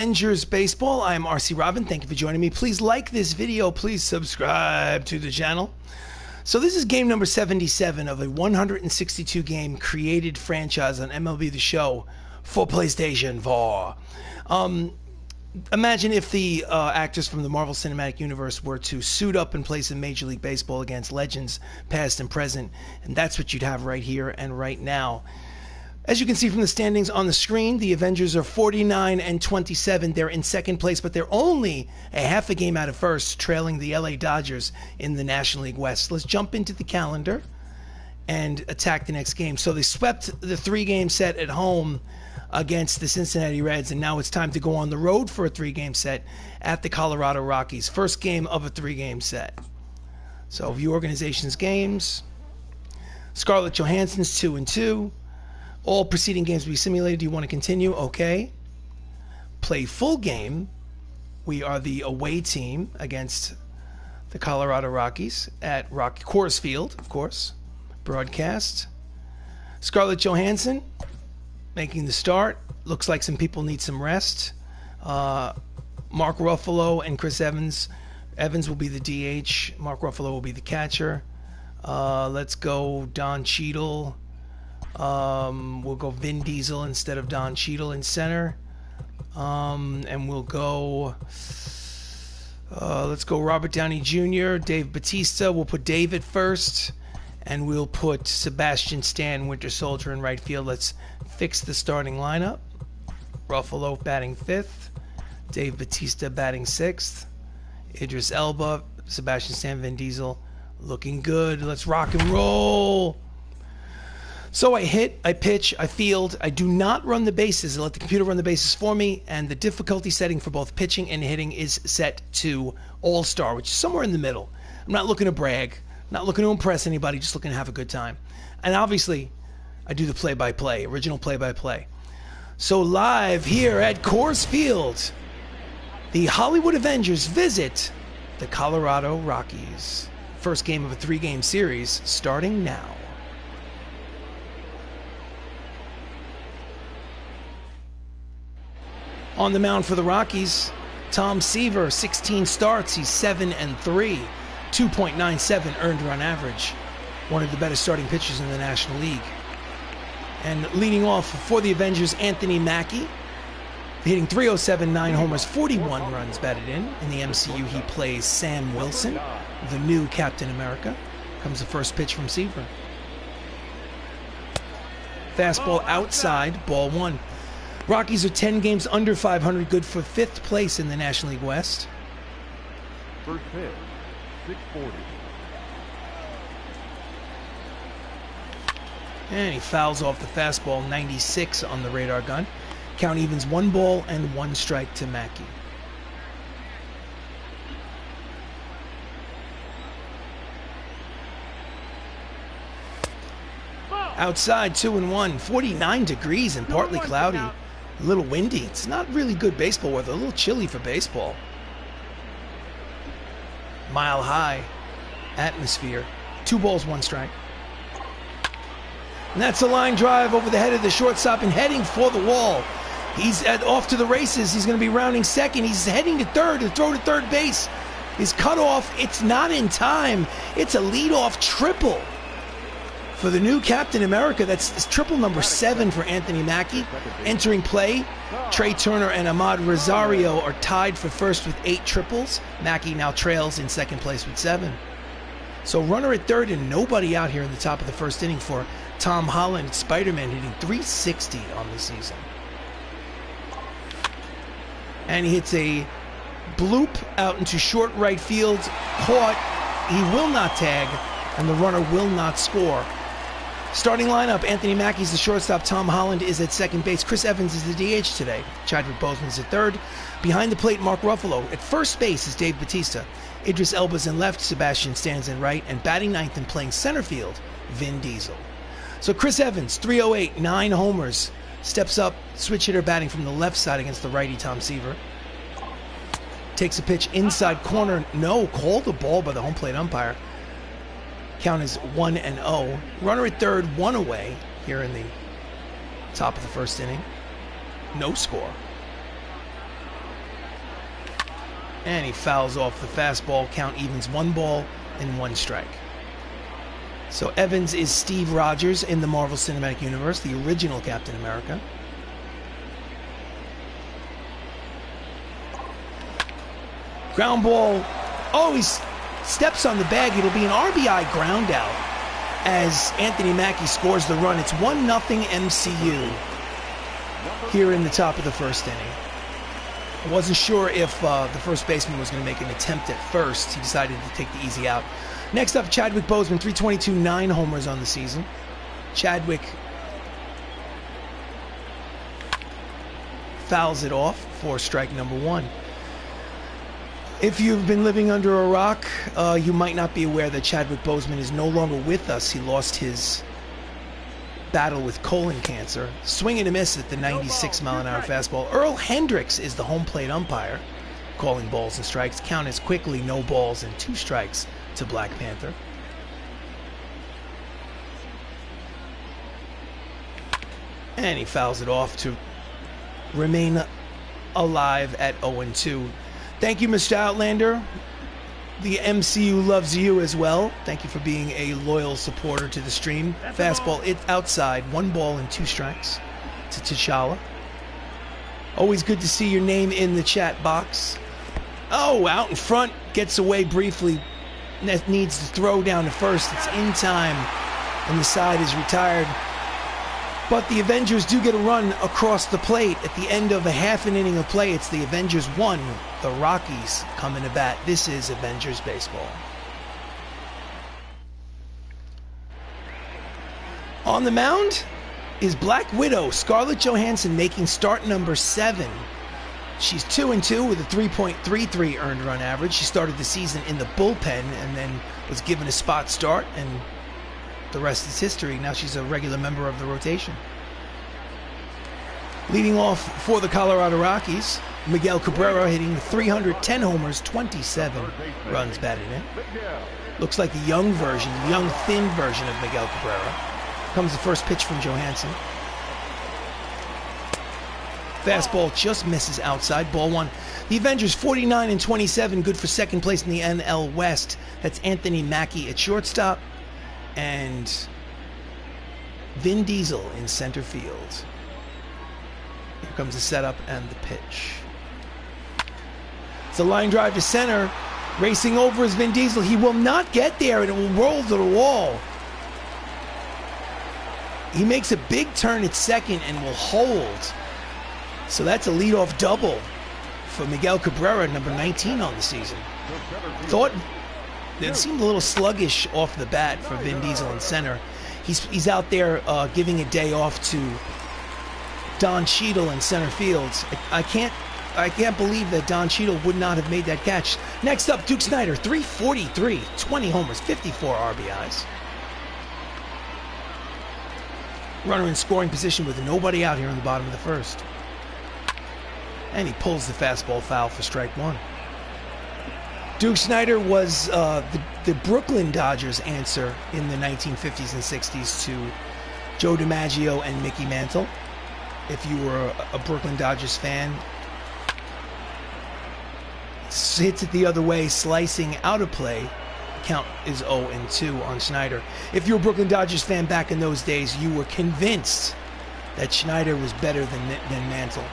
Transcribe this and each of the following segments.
Avengers Baseball. I'm RC Robbin. Thank you for joining me. Please like this video. Please subscribe to the channel. So this is game number 77 of a 162 game created franchise on MLB The Show for PlayStation 4. Imagine if the actors from the Marvel Cinematic Universe were to suit up and play some Major League Baseball against legends past and present, and that's what you'd have right here and right now. As you can see from the standings on the screen, the Avengers are 49 and 27. They're in second place, but they're only a half a game out of first, trailing the LA Dodgers in the National League West. Let's jump into the calendar and attack the next game. So they swept the three-game set at home against the Cincinnati Reds, and now it's time to go on the road for a three-game set at the Colorado Rockies. First game of a three-game set. So view organization's games. Scarlett Johansson's 2-2. All preceding games will be simulated. Do you want to continue? Okay. Play full game. We are the away team against the Colorado Rockies at Coors Field, of course. Broadcast. Scarlett Johansson making the start. Looks like some people need some rest. Mark Ruffalo and Chris Evans. Evans will be the DH. Mark Ruffalo will be the catcher. Let's go Don Cheadle. We'll go Vin Diesel instead of Don Cheadle in center. And we'll go, let's go Robert Downey Jr., Dave Bautista. We'll put Dave at first, and we'll put Sebastian Stan, Winter Soldier, in right field. Let's fix the starting lineup. Ruffalo batting fifth, Dave Bautista batting sixth, Idris Elba, Sebastian Stan, Vin Diesel, looking good. Let's rock and roll. So I hit, I pitch, I field. I do not run the bases. I let the computer run the bases for me, and the difficulty setting for both pitching and hitting is set to All-Star, which is somewhere in the middle. I'm not looking to brag, not looking to impress anybody, just looking to have a good time. And obviously, I do the play-by-play, original play-by-play. So live here at Coors Field, the Hollywood Avengers visit the Colorado Rockies. First game of a three-game series starting now. On the mound for the Rockies, Tom Seaver, 16 starts. He's 7-3, 2.97 earned run average. One of the better starting pitchers in the National League. And leading off for the Avengers, Anthony Mackie, hitting .307, 9 homers, 41 runs batted in. In the MCU, he plays Sam Wilson, the new Captain America. Comes the first pitch from Seaver. Fastball outside, ball one. Rockies are 10 games under 500, good for 5th place in the National League West. First pitch, 640. And he fouls off the fastball, 96 on the radar gun. Count evens 1 ball and 1 strike to Mackie. Outside, 2-1, 49 degrees and partly cloudy. A little windy. It's not really good baseball weather. A little chilly for baseball. Mile high atmosphere. 2 balls, 1 strike. And that's a line drive over the head of the shortstop and heading for the wall. He's off to the races. He's going to be rounding second. He's heading to third. The throw to third base is cut off. It's not in time. It's a leadoff triple for the new Captain America. That's triple number 7 for Anthony Mackie. Entering play, Trey Turner and Ahmad Rosario are tied for first with 8 triples. Mackie now trails in second place with 7. So runner at third and nobody out here in the top of the first inning for Tom Holland, Spider-Man, hitting .360 on the season. And he hits a bloop out into short right field. Caught. He will not tag, and the runner will not score. Starting lineup, Anthony Mackie's the shortstop. Tom Holland is at second base. Chris Evans is the DH today. Chadwick Boseman's at third. Behind the plate, Mark Ruffalo. At first base is Dave Bautista. Idris Elba's in left. Sebastian Stan's in right. And batting ninth and playing center field, Vin Diesel. So Chris Evans, .308, 9 homers. Steps up, switch hitter batting from the left side against the righty Tom Seaver. Takes a pitch inside corner. No, called the ball by the home plate umpire. Count is 1-0. Runner at third, 1 away here in the top of the first inning. No score. And he fouls off the fastball. Count evens 1 ball and 1 strike. So Evans is Steve Rogers in the Marvel Cinematic Universe, the original Captain America. Ground ball. Oh, he steps on the bag. It'll be an RBI ground out as Anthony Mackie scores the run. It's 1-0 MCU here in the top of the first inning. I wasn't sure if the first baseman was going to make an attempt at first. He decided to take the easy out. Next up, Chadwick Boseman, 322, 9 homers on the season. Chadwick fouls it off for strike number 1. If you've been living under a rock, you might not be aware that Chadwick Boseman is no longer with us. He lost his battle with colon cancer. Swing and a miss at the 96-mile-an-hour fastball. Earl Hendricks is the home plate umpire, calling balls and strikes. Count is quickly no balls and 2 strikes to Black Panther. And he fouls it off to remain alive at 0-2. Thank you, Mr. Outlander. The MCU loves you as well. Thank you for being a loyal supporter to the stream. Fastball, it's outside. 1 ball and 2 strikes to T'Challa. Always good to see your name in the chat box. Oh, out in front. Gets away briefly. Needs to throw down to first. It's in time. And the side is retired. But the Avengers do get a run across the plate at the end of a half an inning of play. It's the Avengers 1, the Rockies coming to bat. This is Avengers baseball. On the mound is Black Widow, Scarlett Johansson, making start number 7. She's 2-2 with a 3.33 earned run average. She started the season in the bullpen and then was given a spot start, and the rest is history. Now she's a regular member of the rotation. Leading off for the Colorado Rockies, Miguel Cabrera hitting 310 homers, 27 runs batted in. Looks like the young version, the young thin version of Miguel Cabrera. Comes the first pitch from Johansson. Fastball just misses outside, ball 1. The Avengers 49-27, good for second place in the NL West. That's Anthony Mackie at shortstop and Vin Diesel in center field. Here comes the setup and the pitch. It's a line drive to center. Racing over is Vin Diesel. He will not get there. It will roll to the wall. He makes a big turn at second and will hold. So that's a leadoff double for Miguel Cabrera, number 19 on the season. Thought it seemed a little sluggish off the bat for Vin Diesel in center. He's out there giving a day off to Don Cheadle in center field. I can't believe that Don Cheadle would not have made that catch. Next up, Duke Snider, 343, 20 homers, 54 RBIs. Runner in scoring position with nobody out here in the bottom of the first. And he pulls the fastball foul for strike 1. Duke Snider was the Brooklyn Dodgers answer in the 1950s and 60s to Joe DiMaggio and Mickey Mantle. If you were a Brooklyn Dodgers fan, hits it the other way, slicing out of play. Count is 0-2 on Snider. If you're a Brooklyn Dodgers fan back in those days, you were convinced that Snider was better than Mantle.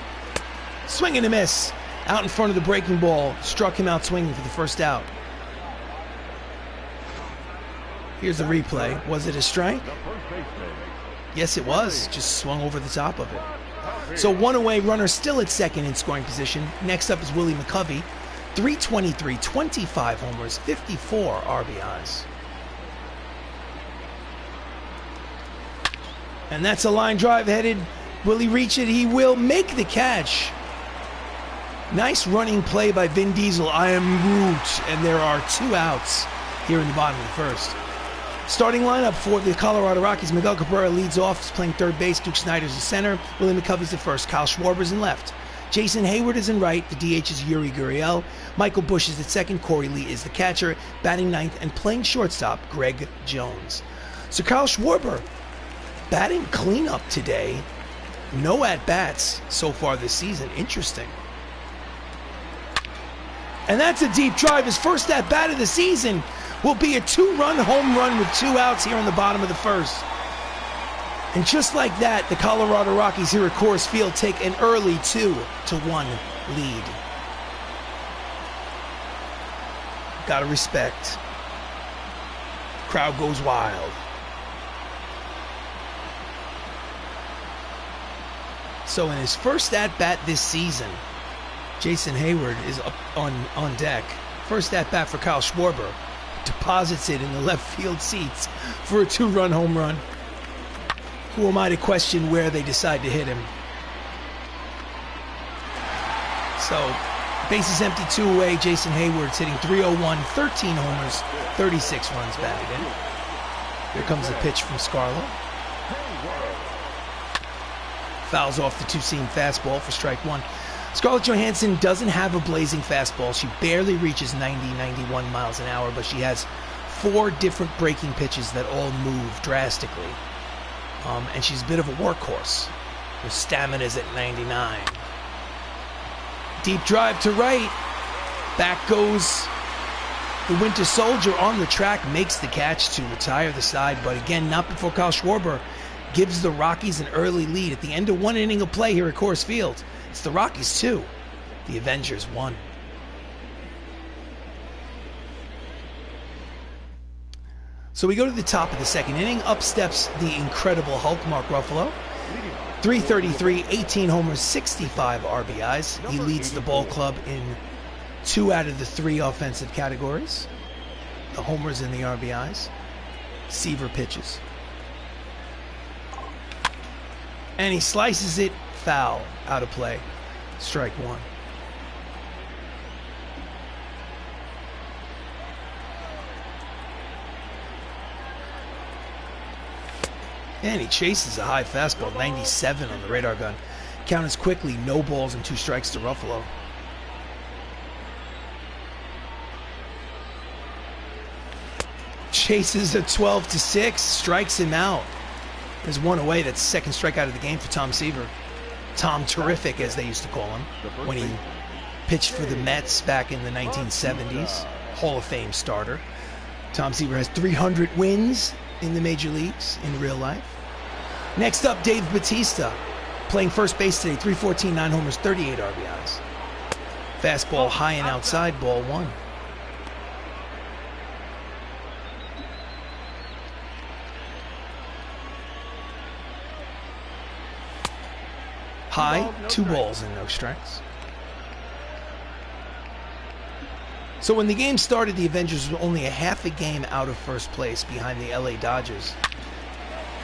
Swing and a miss. Out in front of the breaking ball. Struck him out swinging for the first out. Here's the replay. Was it a strike? Yes, it was. Just swung over the top of it. So 1 away, runner still at second in scoring position. Next up is Willie McCovey. 323, 25 homers, 54 RBIs. And that's a line drive headed. Will he reach it? He will make the catch. Nice running play by Vin Diesel. I am Groot. And there are 2 outs here in the bottom of the first. Starting lineup for the Colorado Rockies. Miguel Cabrera leads off. He's playing third base. Duke Snider's in center. Willie McCovey's the first. Kyle Schwarber's in left. Jason Hayward is in right. The DH is Yuri Gurriel. Michael Bush is at second. Corey Lee is the catcher. Batting ninth and playing shortstop, Greg Jones. So Kyle Schwarber batting cleanup today. No at-bats so far this season. Interesting. And that's a deep drive. His first at-bat of the season will be a 2-run home run with 2 outs here in the bottom of the first. And just like that, the Colorado Rockies here at Coors Field take an early 2-1 lead. Gotta respect. Crowd goes wild. So in his first at-bat this season, Jason Hayward is up on deck. First at-bat for Kyle Schwarber. Deposits it in the left field seats for a 2-run home run. Who am I to question where they decide to hit him? So, bases empty, 2 away. Jason Hayward's hitting .301, 13 homers, 36 runs batted in. Here comes the pitch from Scarlo. Fouls off the 2-seam fastball for strike 1. Scarlett Johansson doesn't have a blazing fastball. She barely reaches 90, 91 miles an hour, but she has 4 different breaking pitches that all move drastically. And she's a bit of a workhorse. Her stamina's at 99. Deep drive to right. Back goes the Winter Soldier on the track, makes the catch to retire the side, but again, not before Kyle Schwarber gives the Rockies an early lead at the end of 1 inning of play here at Coors Field. It's the Rockies 2, the Avengers 1. So we go to the top of the second inning. Up steps the incredible Hulk, Mark Ruffalo. 333, 18 homers, 65 RBIs. He leads the ball club in 2 out of the 3 offensive categories. The homers and the RBIs. Seaver pitches. And he slices it foul, out of play. Strike 1. And he chases a high fastball, 97 on the radar gun. Count is quickly, no balls and 2 strikes to Ruffalo. Chases a 12-6, strikes him out. There's 1 away. That's the 2nd strikeout of the game for Tom Seaver. Tom Terrific, as they used to call him, when he pitched for the Mets back in the 1970s. Hall of Fame starter. Tom Seaver has 300 wins in the major leagues in real life. Next up, Dave Bautista, playing first base today, 314, 9 homers, 38 RBIs. Fastball high and outside, ball 1. High, 2 balls and no strikes. So when the game started, the Avengers were only a half a game out of first place behind the LA Dodgers.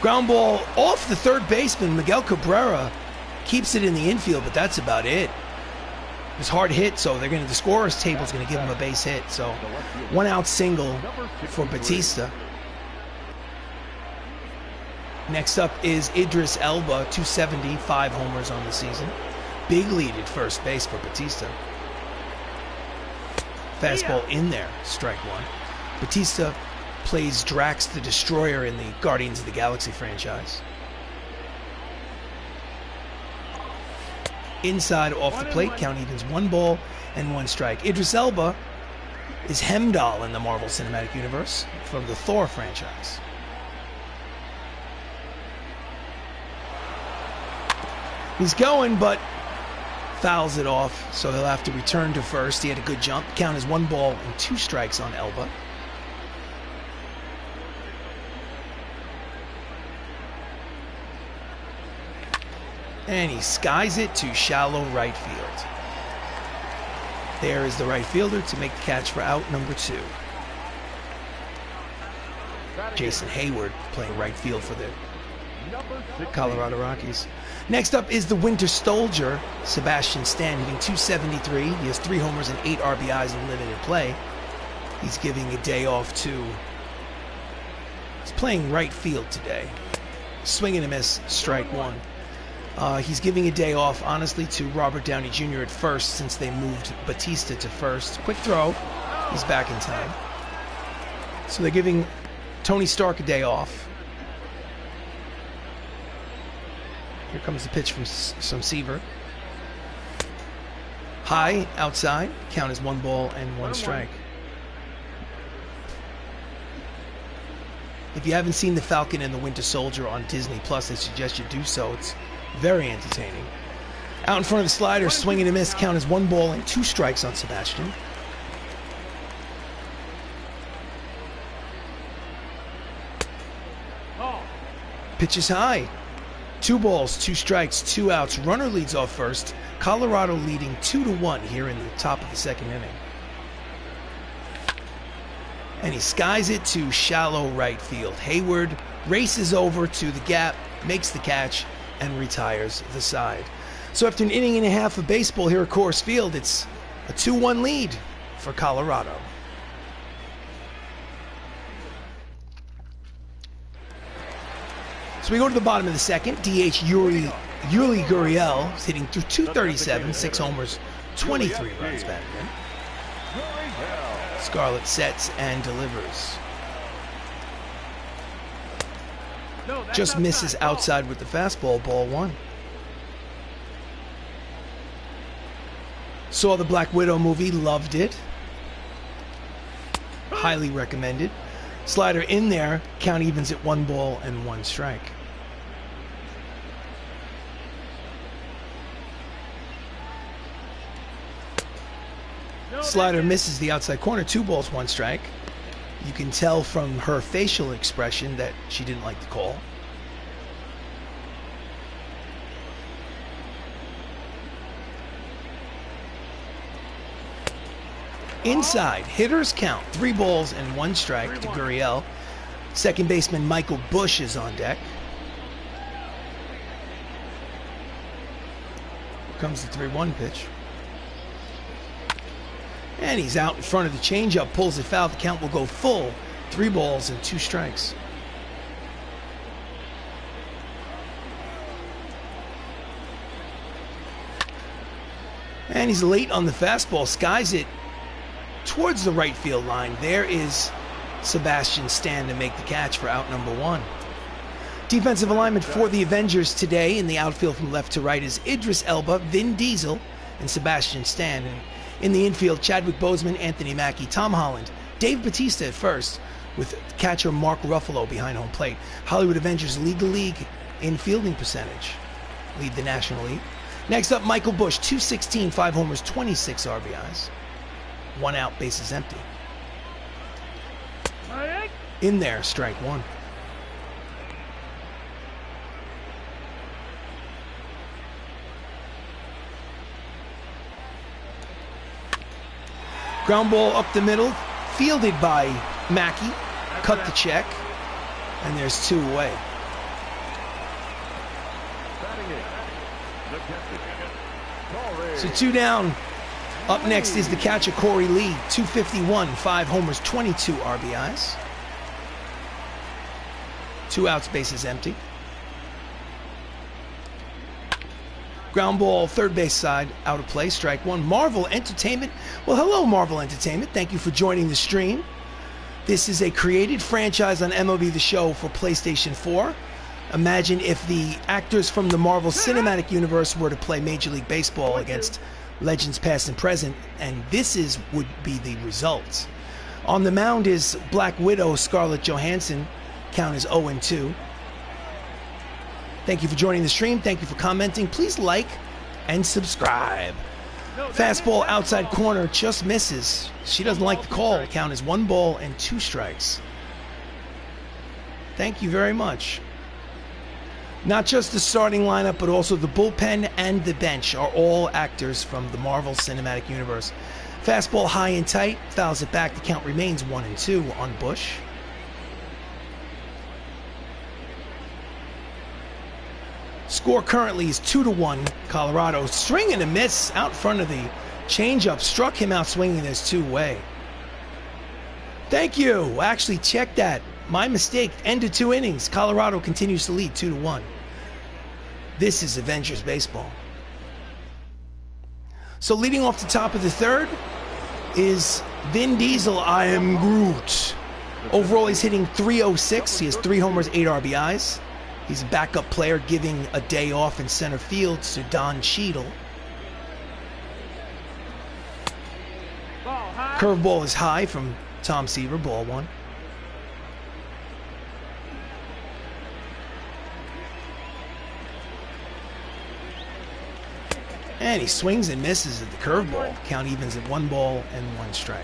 Ground ball off the third baseman, Miguel Cabrera, keeps it in the infield, but that's about it. It was hard hit, so the scorer's table is going to give him a base hit. So 1 out single for Bautista. Next up is Idris Elba, 270, 5 homers on the season. Big lead at first base for Bautista. Fastball in there, strike 1. Bautista plays Drax the Destroyer in the Guardians of the Galaxy franchise. Inside off the plate, count evens 1 ball and 1 strike. Idris Elba is Hemdall in the Marvel Cinematic Universe from the Thor franchise. He's going, but fouls it off, so he'll have to return to first. He had a good jump. Count is 1 ball and 2 strikes on Elba. And he skies it to shallow right field. There is the right fielder to make the catch for out number 2. Jason Hayward playing right field for the Colorado Rockies. Next up is the Winter Soldier, Sebastian Stan, hitting .273. He has 3 homers and 8 RBIs in limited play. He's giving a day off to... He's playing right field today. Swing and a miss, strike 1. He's giving a day off, honestly, to Robert Downey Jr. at first, since they moved Bautista to first. Quick throw. He's back in time. So they're giving Tony Stark a day off. Here comes the pitch from Seaver. high outside. Count as 1 ball and 1 strike. If you haven't seen The Falcon and the Winter Soldier on Disney Plus, I suggest you do so. It's very entertaining. Out in front of the slider, swing and a miss. Count as 1 ball and 2 strikes on Sebastian. Pitch is high. 2 balls, 2 strikes, 2 outs. Runner leads off first. Colorado leading 2-1 here in the top of the 2nd inning. And he skies it to shallow right field. Hayward races over to the gap, makes the catch, and retires the side. So after an inning and a half of baseball here at Coors Field, it's a 2-1 lead for Colorado. So we go to the bottom of the 2nd. DH Yuli Gurriel is hitting through 237, 6 homers, 23 runs batted in. Scarlett sets and delivers. Just misses outside with the fastball, ball 1. Saw the Black Widow movie, loved it. Highly recommended. Slider in there, count evens at 1 ball and 1 strike. Slider misses the outside corner, 2 balls, 1 strike. You can tell from her facial expression that she didn't like the call. Inside, hitters count, 3 balls and 1 strike to Gurriel. Second baseman Michael Bush is on deck. Here comes the 3-1 pitch. And he's out in front of the changeup, pulls it foul. The count will go full. 3 balls and 2 strikes. And he's late on the fastball, skies it towards the right field line. There is Sebastian Stan to make the catch for out number 1. Defensive alignment for the Avengers today in the outfield from left to right is Idris Elba, Vin Diesel, and Sebastian Stan. And in the infield, Chadwick Boseman, Anthony Mackie, Tom Holland, Dave Bautista at first, with catcher Mark Ruffalo behind home plate. Hollywood Avengers lead the league in fielding percentage, lead the National League. Next up, Michael Bush, 216, 5 homers, 26 RBIs. 1 out, bases empty. In there, strike 1. Ground ball up the middle, fielded by Mackey. Cut the check, and there's 2 away. So 2 down. Up next is the catcher Corey Lee, 251, 5 homers, 22 RBIs. 2 outs, bases empty. Ground ball, third base side, out of play, strike 1. Marvel Entertainment. Well, hello, Marvel Entertainment. Thank you for joining the stream. This is a created franchise on MLB The Show for PlayStation 4. Imagine if the actors from the Marvel Cinematic Universe were to play Major League Baseball against legends past and present, and this would be the result. On the mound is Black Widow Scarlett Johansson. Count is 0-2. Thank you for joining the stream. Thank you for commenting. Please like and subscribe. Fastball outside corner, just misses. She doesn't like the call. Count is 1 ball and 2 strikes. Thank you very much. Not just the starting lineup, but also the bullpen and the bench are all actors from the Marvel Cinematic Universe. Fastball high and tight, fouls it back. The count remains 1-2 on Bush. Score currently is 2-1 Colorado. Swing and a miss out in front of the changeup. Struck him out swinging this 2 away. Thank you. Actually, check that. My mistake. End of 2 innings. Colorado continues to lead 2-1. This is Avengers baseball. So leading off the top of the 3rd is Vin Diesel. I am Groot. Overall, he's hitting .306. He has 3 homers, 8 RBIs. He's a backup player giving a day off in center field to Don Cheadle. Curveball is high from Tom Seaver, ball one. And he swings and misses at the curveball. Count evens at 1 ball and 1 strike.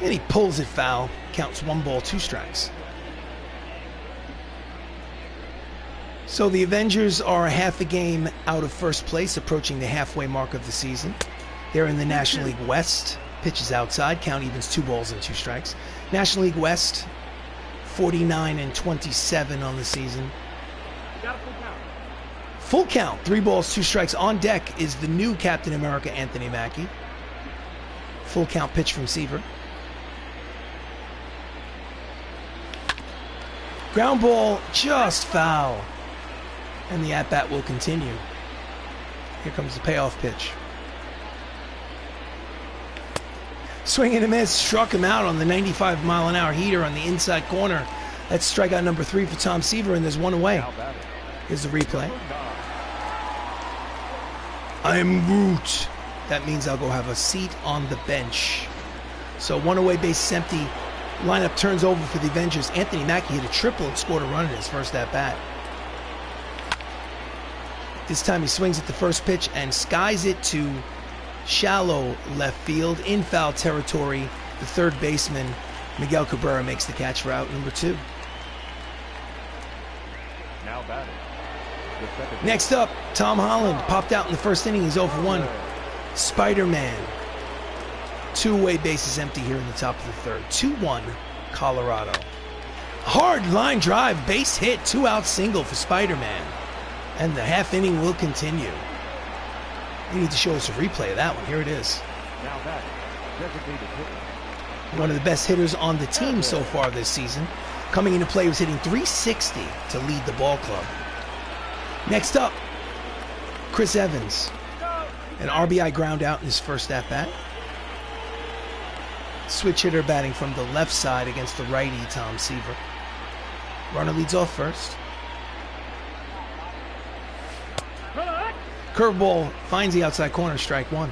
And he pulls it foul. Counts 1 ball, 2 strikes. So the Avengers are half a game out of first place, approaching the halfway mark of the season. They're in the National League West. Pitches outside. Count evens 2 balls and 2 strikes. National League West, 49-27 on the season. Full count, 3 balls, 2 strikes. On deck is the new Captain America, Anthony Mackie. Full count pitch from Seaver. Ground ball, just foul. And the at-bat will continue. Here comes the payoff pitch. Swing and a miss, struck him out on the 95-mile-an-hour heater on the inside corner. That's strikeout number 3 for Tom Seaver, and there's 1 away. Here's the replay. I'm Groot. That means I'll go have a seat on the bench. So 1 away, base is empty. Lineup turns over for the Avengers. Anthony Mackie hit a triple and scored a run in his first at-bat. This time he swings at the first pitch and skies it to shallow left field in foul territory. The third baseman, Miguel Cabrera, makes the catch for out number 2. Now batting. Next up, Tom Holland popped out in the first inning. He's 0 for 1. Spider-Man. 2 away bases empty here in the top of the third. 2-1 Colorado. Hard line drive, base hit, 2-out single for Spider-Man. And the half inning will continue. You need to show us a replay of that one. Here it is. Now batting. Designated hitter. One of the best hitters on the team so far this season. Coming into play was hitting .360 to lead the ball club. Next up, Chris Evans. An RBI ground out in his first at-bat. Switch hitter batting from the left side against the righty, Tom Seaver. Runner leads off first. Curveball finds the outside corner, strike 1.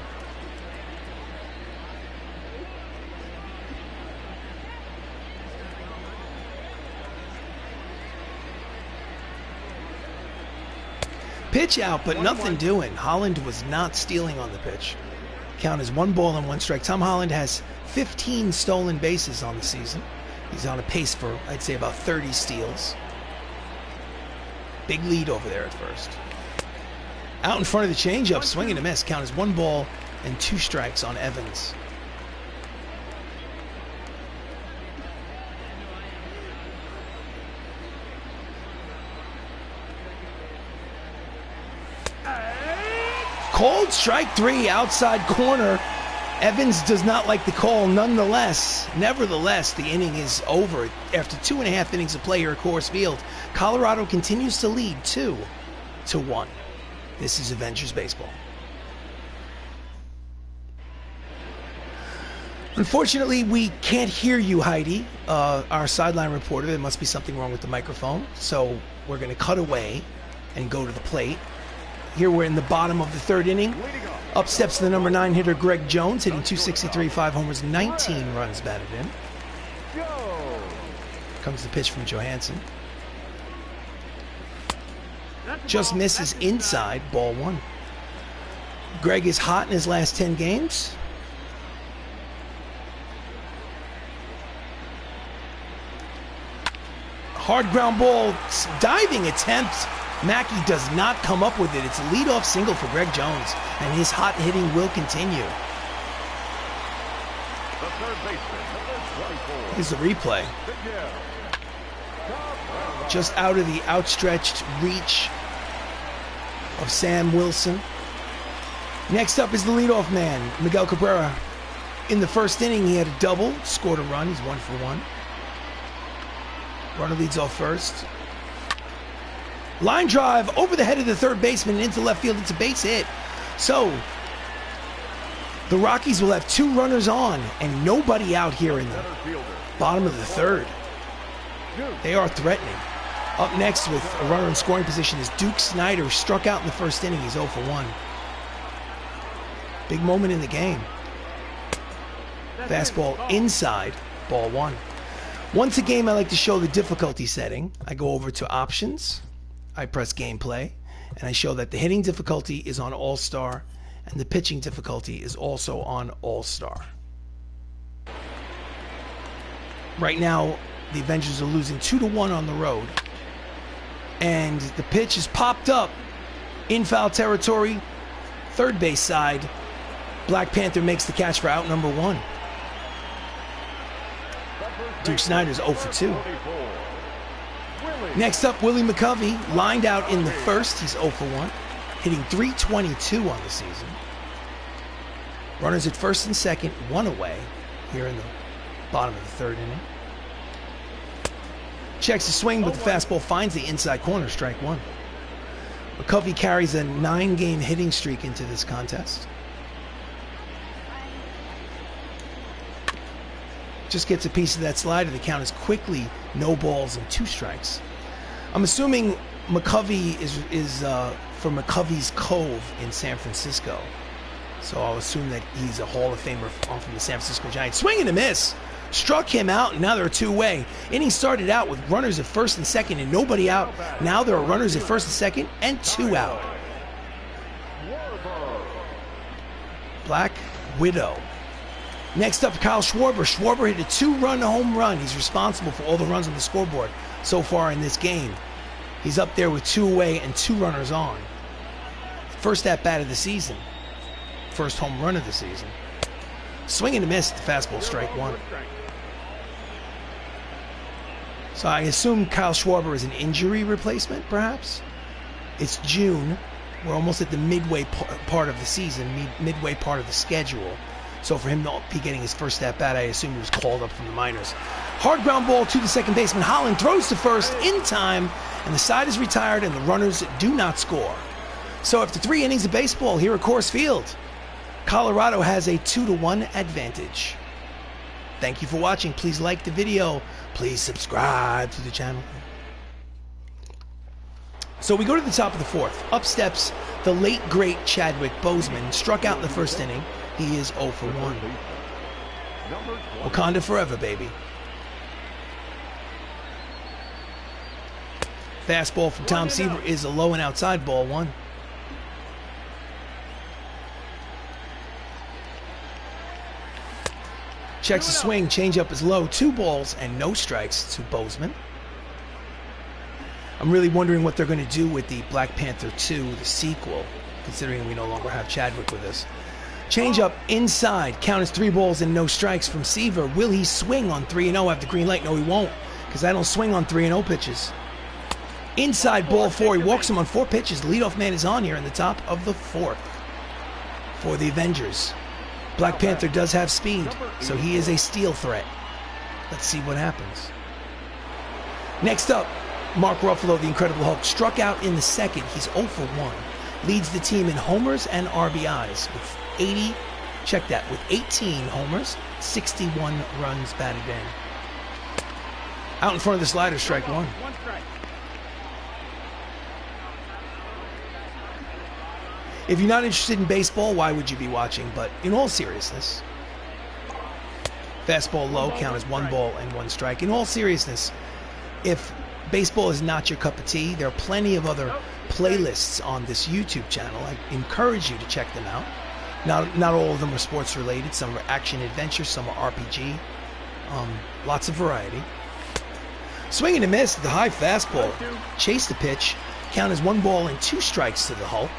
Pitch out, but nothing doing. Holland was not stealing on the pitch. Count is 1 ball and 1 strike. Tom Holland has 15 stolen bases on the season. He's on a pace for, I'd say, about 30 steals. Big lead over there at first. Out in front of the changeup, swing and a miss. Count is 1 ball and 2 strikes on Evans. Called strike 3, outside corner. Evans does not like the call nonetheless. Nevertheless, the inning is over. After 2.5 innings of play here at Coors Field, Colorado continues to lead 2-1. This is Avengers Baseball. Unfortunately, we can't hear you, Heidi, our sideline reporter. There must be something wrong with the microphone. So we're going to cut away and go to the plate. Here we're in the bottom of the third inning. Up steps the number 9 hitter, Greg Jones, hitting .263, 5 homers, 19 runs batted in. Comes the pitch from Johansson. Just misses inside, ball 1. Greg is hot in his last 10 games. Hard ground ball, diving attempt. Mackie does not come up with it. It's a leadoff single for Greg Jones, and his hot hitting will continue. Here's the replay. Just out of the outstretched reach of Sam Wilson. Next up is the leadoff man, Miguel Cabrera. In the first inning, he had a double, scored a run. He's 1 for 1. Runner leads off first. Line drive over the head of the third baseman and into left field. It's a base hit. So the Rockies will have 2 runners on and nobody out here in the bottom of the third. They are threatening. Up next with a runner in scoring position is Duke Snider, who struck out in the first inning. He's 0 for 1. Big moment in the game. Fastball inside, ball 1. Once a game, I like to show the difficulty setting. I go over to options, I press gameplay, and I show that the hitting difficulty is on All-Star and the pitching difficulty is also on All-Star. Right now, the Avengers are losing 2-1 on the road. And the pitch is popped up in foul territory, third base side. Black Panther makes the catch for out number 1. Duke Snider's 0 for 2. Next up, Willie McCovey, lined out in the first. He's 0 for 1, hitting .322 on the season. Runners at first and second, 1 away here in the bottom of the third inning. Checks the swing, but the fastball finds the inside corner, strike 1. McCovey carries a 9-game hitting streak into this contest. Just gets a piece of that slider. The count is quickly no balls and 2 strikes. I'm assuming McCovey is for McCovey's Cove in San Francisco. So I'll assume that he's a Hall of Famer from the San Francisco Giants. Swing and a miss. Struck him out, and now they're 2 away. Inning started out with runners at first and second and nobody out. Now there are runners at first and second and 2 out. Black Widow. Next up, Kyle Schwarber. Schwarber hit a 2-run home run. He's responsible for all the runs on the scoreboard so far in this game. He's up there with 2 away and 2 runners on. First at-bat of the season. First home run of the season. Swing and a miss, the fastball, strike 1. So I assume Kyle Schwarber is an injury replacement, perhaps? It's June. We're almost at the midway part of the season, midway part of the schedule. So for him to be getting his first at-bat, I assume he was called up from the minors. Hard ground ball to the second baseman. Holland throws to first in time, and the side is retired, and the runners do not score. So after 3 innings of baseball here at Coors Field, Colorado has a 2-1 advantage. Thank you for watching. Please like the video. Please subscribe to the channel. So we go to the top of the 4th. Up steps the late, great Chadwick Boseman. Struck out in the first inning. He is 0 for 1. Wakanda forever, baby. Fastball from Tom Seaver is a low and outside, ball 1. Checks the swing, changeup is low, 2 balls and no strikes to Boseman. I'm really wondering what they're going to do with the Black Panther 2, the sequel, considering we no longer have Chadwick with us. Changeup inside, count is 3 balls and no strikes from Seaver. Will he swing on 3-0 after green light? No, he won't, because I don't swing on 3-0 pitches. Inside, ball 4, he walks him on 4 pitches. The leadoff man is on here in the top of the 4th for the Avengers. Black Panther does have speed, so he is a steal threat. Let's see what happens. Next up, Mark Ruffalo, the Incredible Hulk, struck out in the second. He's 0 for 1. Leads the team in homers and RBIs with 18 homers, 61 runs batted in. Out in front of the slider, strike 1. If you're not interested in baseball, why would you be watching? But in all seriousness, fastball low, count as 1 ball and 1 strike. In all seriousness, if baseball is not your cup of tea, there are plenty of other playlists on this YouTube channel. I encourage you to check them out. Not all of them are sports related. Some are action adventure, some are RPG. Lots of variety. Swing and a miss, the high fastball. Chase the pitch. Count as 1 ball and 2 strikes to the Hulk.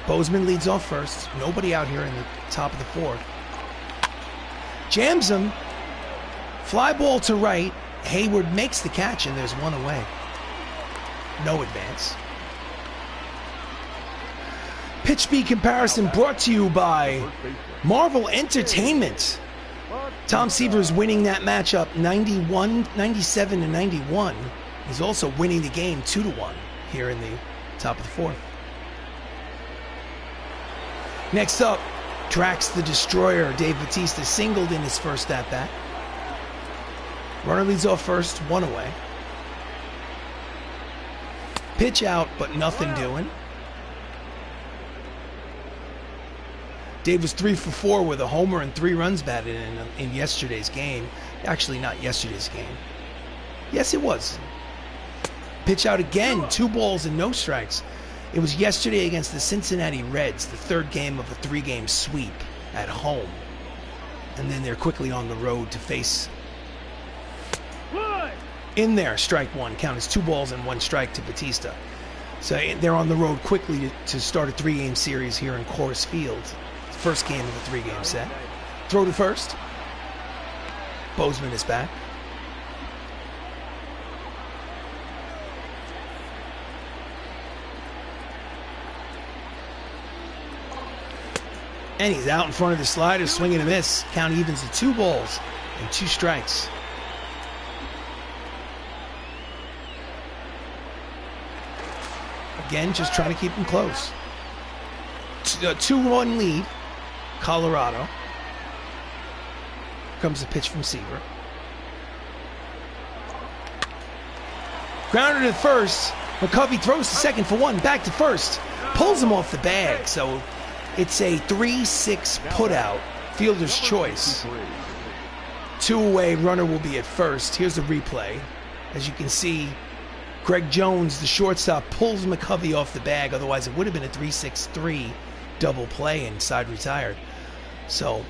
Boseman leads off first. Nobody out here in the top of the 4th. Jams him. Fly ball to right. Hayward makes the catch, and there's 1 away. No advance. Pitch speed comparison brought to you by Marvel Entertainment. Tom Seaver is winning that matchup 97-91. He's also winning the game 2-1 here in the top of the 4th. Next up, Drax the Destroyer. Dave Bautista singled in his first at-bat. Runner leads off first, 1 away. Pitch out, but nothing doing. Dave was 3 for 4 with a homer and 3 runs batted in yesterday's game. Actually, not yesterday's game. Yes, it was. Pitch out again, 2 balls and no strikes. It was yesterday against the Cincinnati Reds, the 3rd game of a 3-game sweep at home. And then they're quickly on the road to face. In there, strike 1. Count as 2 balls and 1 strike to Bautista. So they're on the road quickly to start a 3-game series here in Coors Field. First game of the 3-game set. Throw to first. Boseman is back. And he's out in front of the slider, swinging a miss. Count evens to 2 balls and 2 strikes. Again, just trying to keep him close. 2-1 lead. Colorado. Comes the pitch from Seaver. Grounded to first. McCovey throws to second for 1. Back to first. Pulls him off the bag. So it's a 3-6 putout. Fielder's choice. 2 away. Runner will be at first. Here's the replay. As you can see, Greg Jones, the shortstop, pulls McCovey off the bag. Otherwise, it would have been a 3-6-3 double play and side retired. So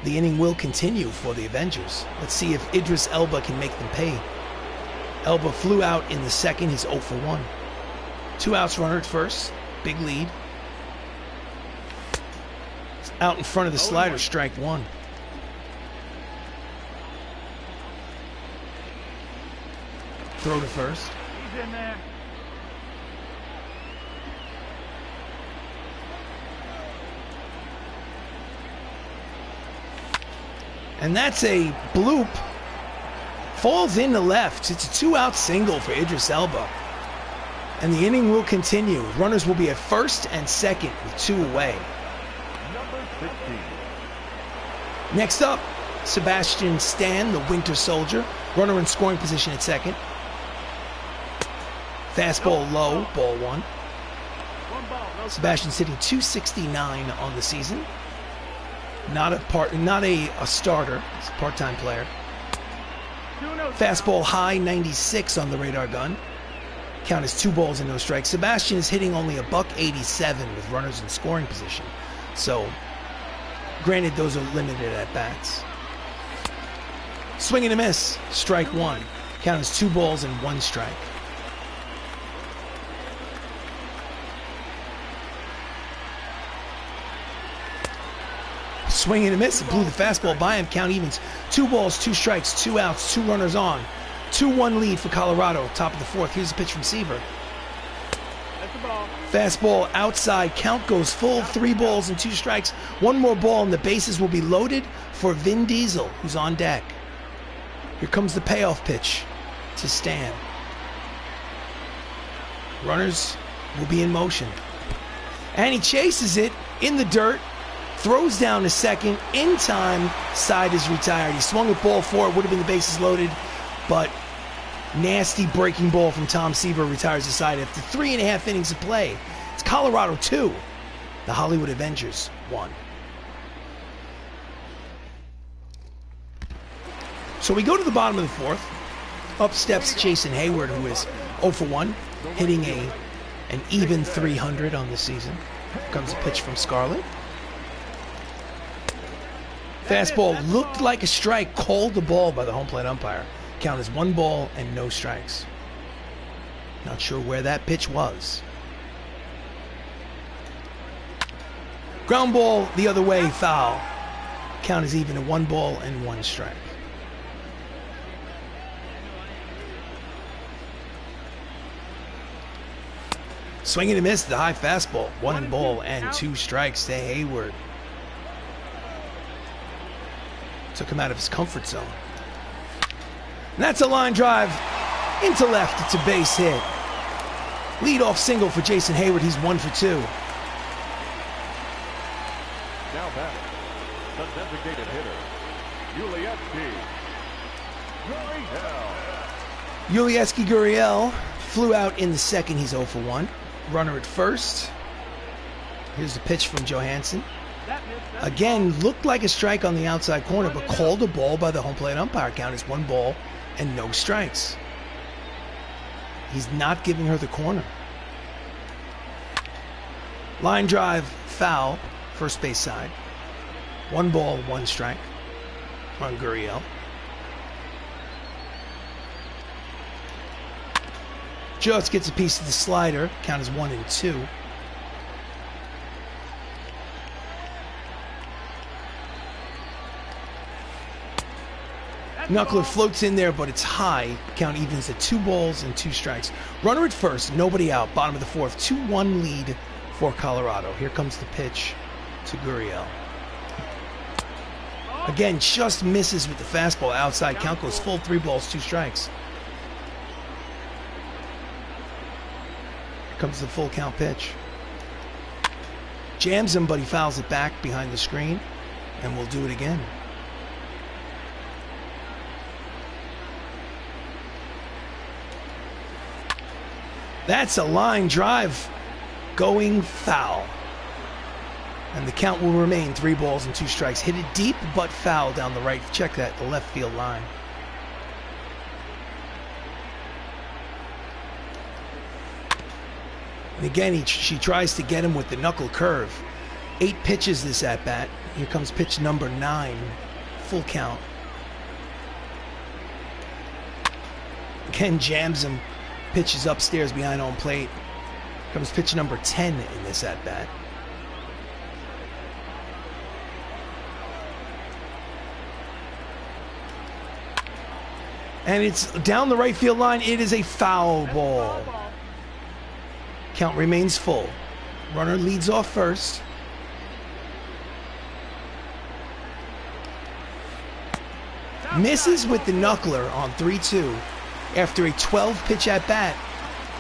the inning will continue for the Avengers. Let's see if Idris Elba can make them pay. Elba flew out in the second. He's 0 for 1. 2 outs, runner at first. Big lead. Out in front of the slider, strike 1. Throw to first. He's in there. And that's a bloop. Falls into left. It's a 2-out single for Idris Elba. And the inning will continue. Runners will be at first and second with 2 away. Number 16. Next up, Sebastian Stan, the Winter Soldier. Runner in scoring position at second. Fastball low, ball 1. Sebastian's hitting .269 on the season. Not a starter. He's a part-time player. Fastball high, 96 on the radar gun. Count is 2 balls and no strikes. Sebastian is hitting only a .187 with runners in scoring position. So, granted, those are limited at bats. Swing and a miss. Strike 1. Count is 2 balls and 1 strike. Swing and a miss. It blew the fastball by him. Count evens. 2 balls, 2 strikes, 2 outs, 2 runners on. 2-1 lead for Colorado. Top of the 4th. Here's a pitch from Seaver. That's the ball. Fastball outside. Count goes full. 3 balls and 2 strikes. 1 more ball and the bases will be loaded for Vin Diesel, who's on deck. Here comes the payoff pitch to Stan. Runners will be in motion. And he chases it in the dirt. Throws down to second. In time, side is retired. He swung at ball 4. It would have been the bases loaded. But nasty breaking ball from Tom Seaver retires the side after 3.5 innings of play. It's Colorado 2. The Hollywood Avengers 1. So we go to the bottom of the 4th. Up steps Jason Hayward, who is 0 for 1, hitting an even 300 on the season. Comes a pitch from Scarlett. Fastball looked like a strike, called the ball by the home plate umpire. Count is 1 ball and no strikes. Not sure where that pitch was. Ground ball the other way, foul. Count is even at 1 ball and 1 strike. Swing and a miss, the high fastball. 1 ball and 2 strikes to Hayward. Took him out of his comfort zone. And that's a line drive into left. It's a base hit. Leadoff single for Jason Hayward. He's 1 for 2. Now batting, the designated hitter, Juliet P. Ulieski Gurriel flew out in the second. He's 0 for 1. Runner at first. Here's the pitch from Johansson. Again, looked like a strike on the outside corner, but called a ball by the home plate umpire. Count is 1 ball and no strikes. He's not giving her the corner. Line drive, foul, first base side. 1 ball, 1 strike on Gurriel. Just gets a piece of the slider. Count is 1 and 2. Knuckler floats in there, but it's high. Count evens at 2 balls and 2 strikes. Runner at first, nobody out. Bottom of the 4th, 2-1 lead for Colorado. Here comes the pitch to Gurriel. Again, just misses with the fastball outside. Count goes full, 3 balls, 2 strikes. Here comes the full count pitch. Jams him, but he fouls it back behind the screen, and we'll do it again. That's a line drive going foul. And the count will remain 3 balls and 2 strikes. Hit it deep, but foul down the right. Check that, the left field line. And again, she tries to get him with the knuckle curve. 8 pitches this at-bat. Here comes pitch number 9. Full count. Again, jams him. Pitches upstairs behind home plate. Comes pitch number 10 in this at-bat. And it's down the right field line. It is a foul ball. Count remains full. Runner leads off first. Misses with the knuckler on 3-2. After a 12-pitch at-bat,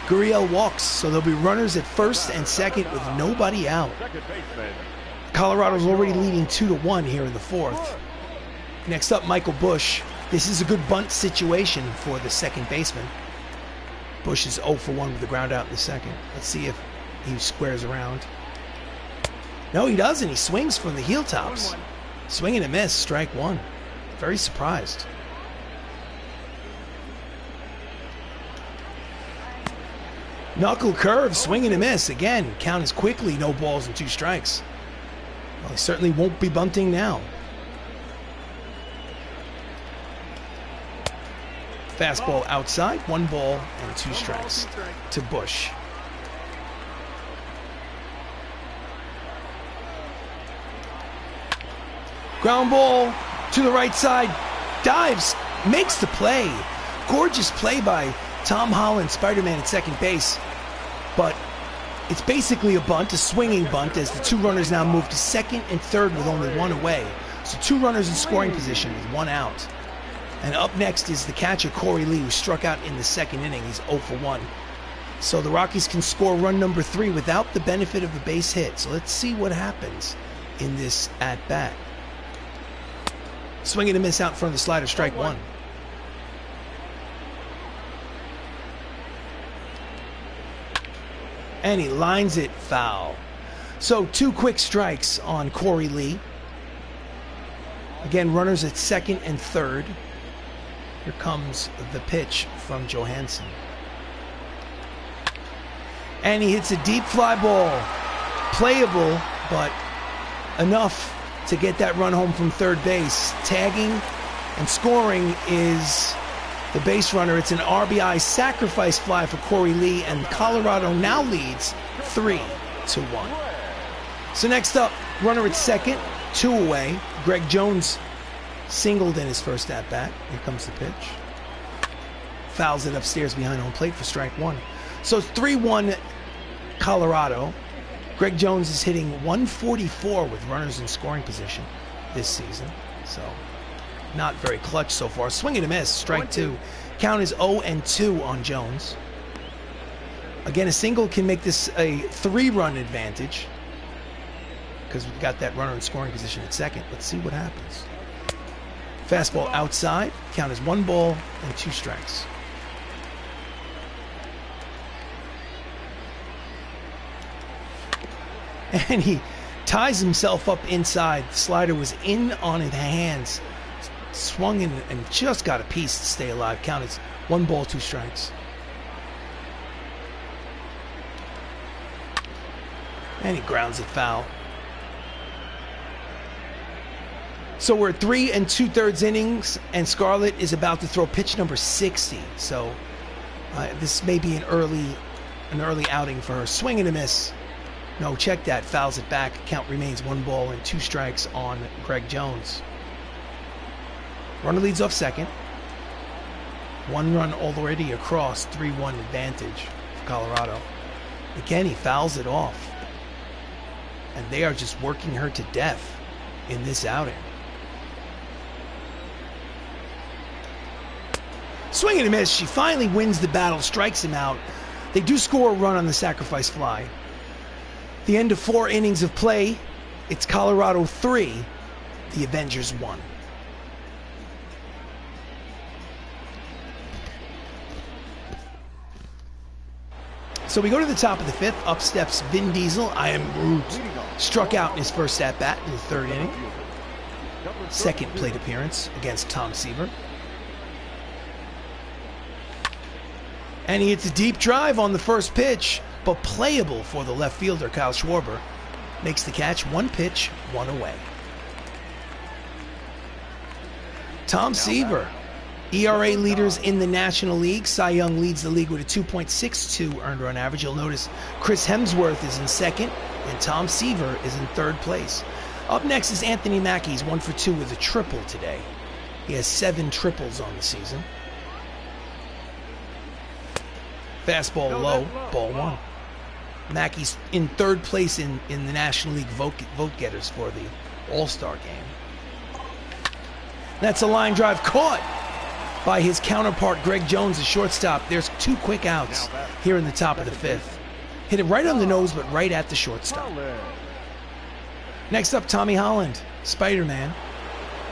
Gurriel walks, so there'll be runners at first and second with nobody out. Colorado's already leading 2-1 here in the 4th. Next up, Michael Busch. This is a good bunt situation for the second baseman. Busch is 0 for 1 with the ground out in the second. Let's see if he squares around. No, he doesn't. He swings from the heel tops. Swing and a miss, strike 1. Very surprised. Knuckle curve, swing and a miss. Again, count is quickly, no balls and 2 strikes. Well, he certainly won't be bunting now. Fastball outside, 1 ball and 2 strikes to Busch. Ground ball to the right side, dives, makes the play. Gorgeous play by Tom Holland, Spider-Man at second base. But it's basically a bunt, a swinging bunt, as the 2 runners now move to second and third with only 1 away. So 2 runners in scoring position with 1 out. And up next is the catcher, Corey Lee, who struck out in the second inning. He's 0 for 1. So the Rockies can score run number 3 without the benefit of a base hit. So let's see what happens in this at-bat. Swing and a miss out in front of the slider, strike 1. And he lines it foul. So 2 quick strikes on Corey Lee. Again, runners at second and third. Here comes the pitch from Johansson. And he hits a deep fly ball. Playable, but enough to get that run home from third base. Tagging and scoring is the base runner. It's an RBI sacrifice fly for Corey Lee, and Colorado now leads 3-1. So next up, runner at second, 2 away. Greg Jones singled in his first at-bat. Here comes the pitch. Fouls it upstairs behind home plate for strike 1. So 3-1 Colorado. Greg Jones is hitting 144 with runners in scoring position this season. So not very clutch so far. Swing and a miss, strike 2. Count is 0-2 on Jones. Again, a single can make this a 3-run advantage because we've got that runner in scoring position at second. Let's see what happens. Fastball outside. Count as 1 ball and 2 strikes. And he ties himself up inside. The slider was in on his hands. Swung in and just got a piece to stay alive. Count as 1 ball, 2 strikes. And he grounds it foul. So we're at 3 2/3 innings, and Scarlett is about to throw pitch number 60. So this may be an early outing for her. Swing and a miss. No, check that. Fouls it back. Count remains 1 ball and 2 strikes on Greg Jones. Runner leads off second. 1 run already across. 3-1 advantage for Colorado. Again, he fouls it off. And they are just working her to death in this outing. Swing and a miss. She finally wins the battle, strikes him out. They do score a run on the sacrifice fly. The end of 4 innings of play. It's Colorado 3, the Avengers 1. So we go to the top of the 5th. Up steps Vin Diesel. I am Groot. Struck out in his first at-bat in the 3rd inning. Second plate appearance against Tom Seaver. And he hits a deep drive on the first pitch, but playable for the left fielder, Kyle Schwarber. Makes the catch. 1 pitch, 1 away. Tom Seaver, ERA leaders in the National League. Cy Young leads the league with a 2.62 earned run average. You'll notice Chris Hemsworth is in 2nd, and Tom Seaver is in 3rd place. Up next is Anthony Mackie. He's 1 for 2 with a triple today. He has 7 triples on the season. Fastball low, ball 1. Mackey's in 3rd place in the National League vote getters for the All-Star game. That's a line drive caught by his counterpart, Greg Jones, the shortstop. There's 2 quick outs here in the top of the 5th. Hit it right on the nose, but right at the shortstop. Next up, Tommy Holland, Spider-Man.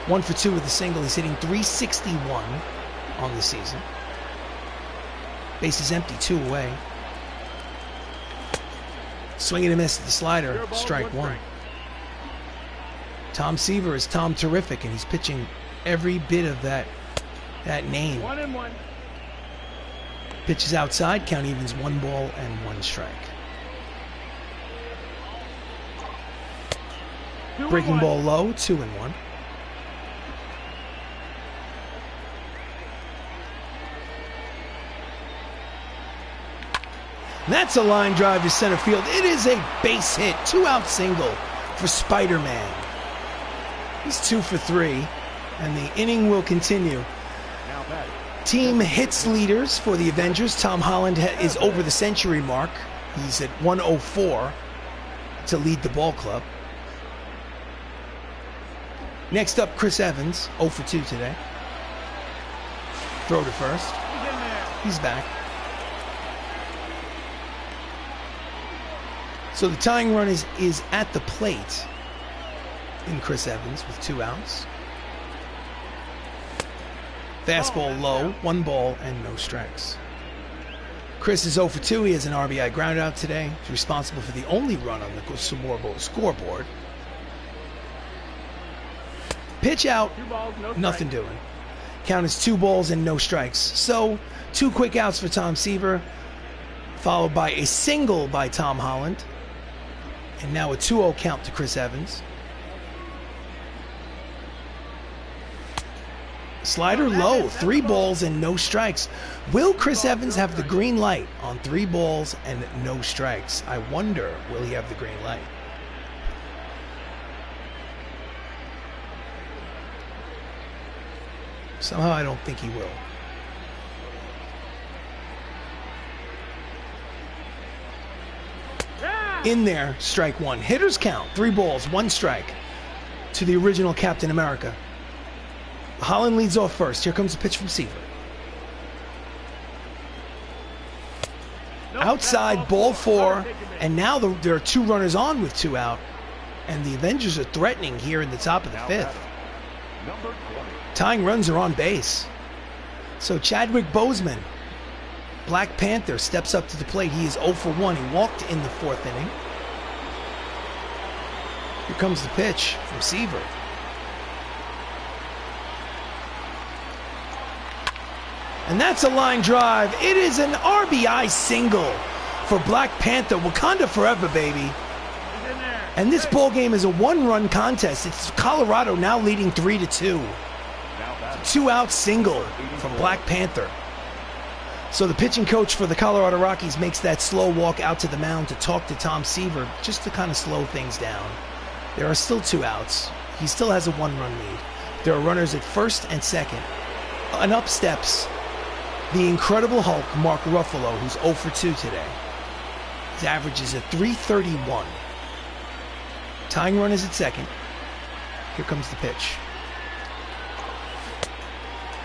1 for 2 with a single. He's hitting .361 on the season. Base is empty, 2 away. Swing and a miss at the slider, strike 1. Tom Seaver is Tom Terrific, and he's pitching every bit of that name. 1-1. Pitches outside, count evens 1 ball and 1 strike. Breaking ball low, 2-1. That's a line drive to center field. It is a base hit, 2-out single for Spider-Man. He's 2 for 3, and the inning will continue. Team hits leaders for the Avengers. Tom Holland is over the century mark. He's at 104 to lead the ball club. Next up, Chris Evans, 0 for 2 today. Throw to first. He's back. So the tying run is at the plate in Chris Evans with 2 outs. Fastball low, 1 ball and no strikes. Chris is 0 for 2. He has an RBI groundout today. He's responsible for the only run on the scoreboard. Pitch out, nothing doing. Count is 2 balls and no strikes. So 2 quick outs for Tom Seaver, followed by a single by Tom Holland. And now a 2-0 count to Chris Evans. Slider low, 3 balls and no strikes. Will Chris Evans have the green light on 3 balls and no strikes? I wonder, will he have the green light? Somehow I don't think he will. In there, strike 1. Hitters count, 3 balls, 1 strike to the original Captain America. Holland leads off first. Here comes a pitch from Seaver. Outside, ball 4, and now there are 2 runners on with 2 out, and the Avengers are threatening here in the top of the 5th. Number 20. Tying runs are on base. So Chadwick Boseman, Black Panther, steps up to the plate. He is 0 for 1. He walked in the 4th inning. Here comes the pitch from Seaver. And that's a line drive. It is an RBI single for Black Panther. Wakanda forever, baby. He's in there. And this ball game is a 1-run contest. It's Colorado now leading 3-2. Now batting. 2-out single from Black Panther. So the pitching coach for the Colorado Rockies makes that slow walk out to the mound to talk to Tom Seaver just to kind of slow things down. There are still 2 outs. He still has a 1-run lead. There are runners at first and second. And up steps the Incredible Hulk, Mark Ruffalo, who's 0 for 2 today. His average is at .331. Tying run is at second. Here comes the pitch.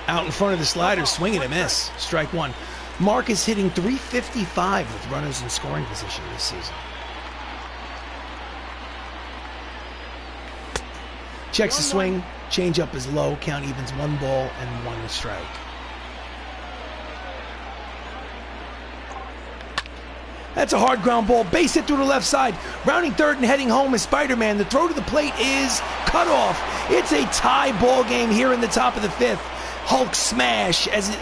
Out in front of the slider, swing and a miss. Strike 1. Mark is hitting .355 with runners in scoring position this season. Checks the swing. Changeup is low. Count evens 1 ball and 1 strike. That's a hard ground ball. Base hit through the left side. Rounding third and heading home is Spider-Man. The throw to the plate is cut off. It's a tie ball game here in the top of the 5th. Hulk smash as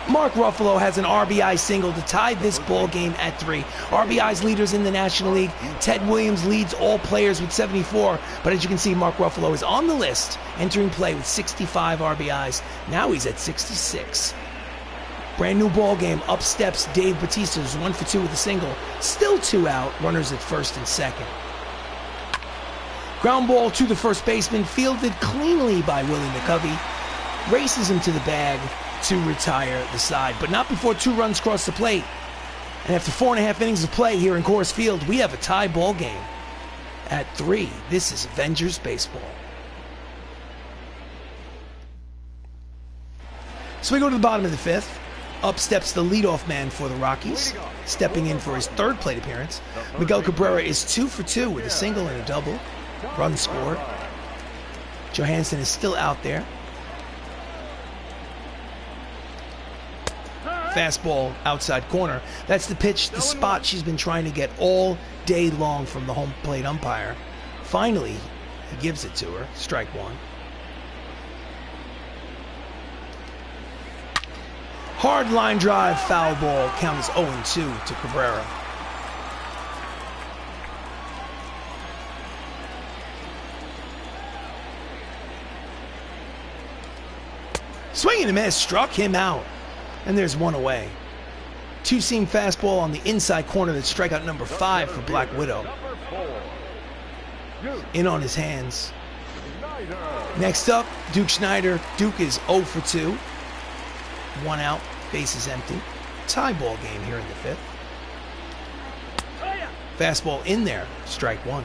Mark Ruffalo has an RBI single to tie this ball game at 3. RBI's leaders in the National League. Ted Williams leads all players with 74. But as you can see, Mark Ruffalo is on the list, entering play with 65 RBIs. Now he's at 66. Brand new ball game. Up steps Dave Bautista, who's 1 for 2 with a single. Still 2 out. Runners at first and second. Ground ball to the first baseman, fielded cleanly by Willie McCovey. Races him to the bag to retire the side, but not before 2 runs cross the plate. And after 4.5 innings of play here in Coors Field, we have a tie ball game at 3. This is Avengers baseball. So we go to the bottom of the 5th. Up steps the leadoff man for the Rockies, stepping in for his 3rd plate appearance. Miguel Cabrera is 2 for 2 with a single and a double. Run scored. Johansson is still out there. Fastball outside corner. That's the pitch, the spot she's been trying to get all day long from the home plate umpire. Finally, he gives it to her. Strike 1. Hard line drive, foul ball. Count is 0-2 to Cabrera. Swing and a miss, struck him out. And there's 1 away. 2-seam fastball on the inside corner. That's strikeout number 5 for Black Widow. In on his hands. Next up, Duke Schneider. Duke is 0 for 2. 1 out, bases empty. Tie ball game here in the 5th. Fastball in there, strike 1.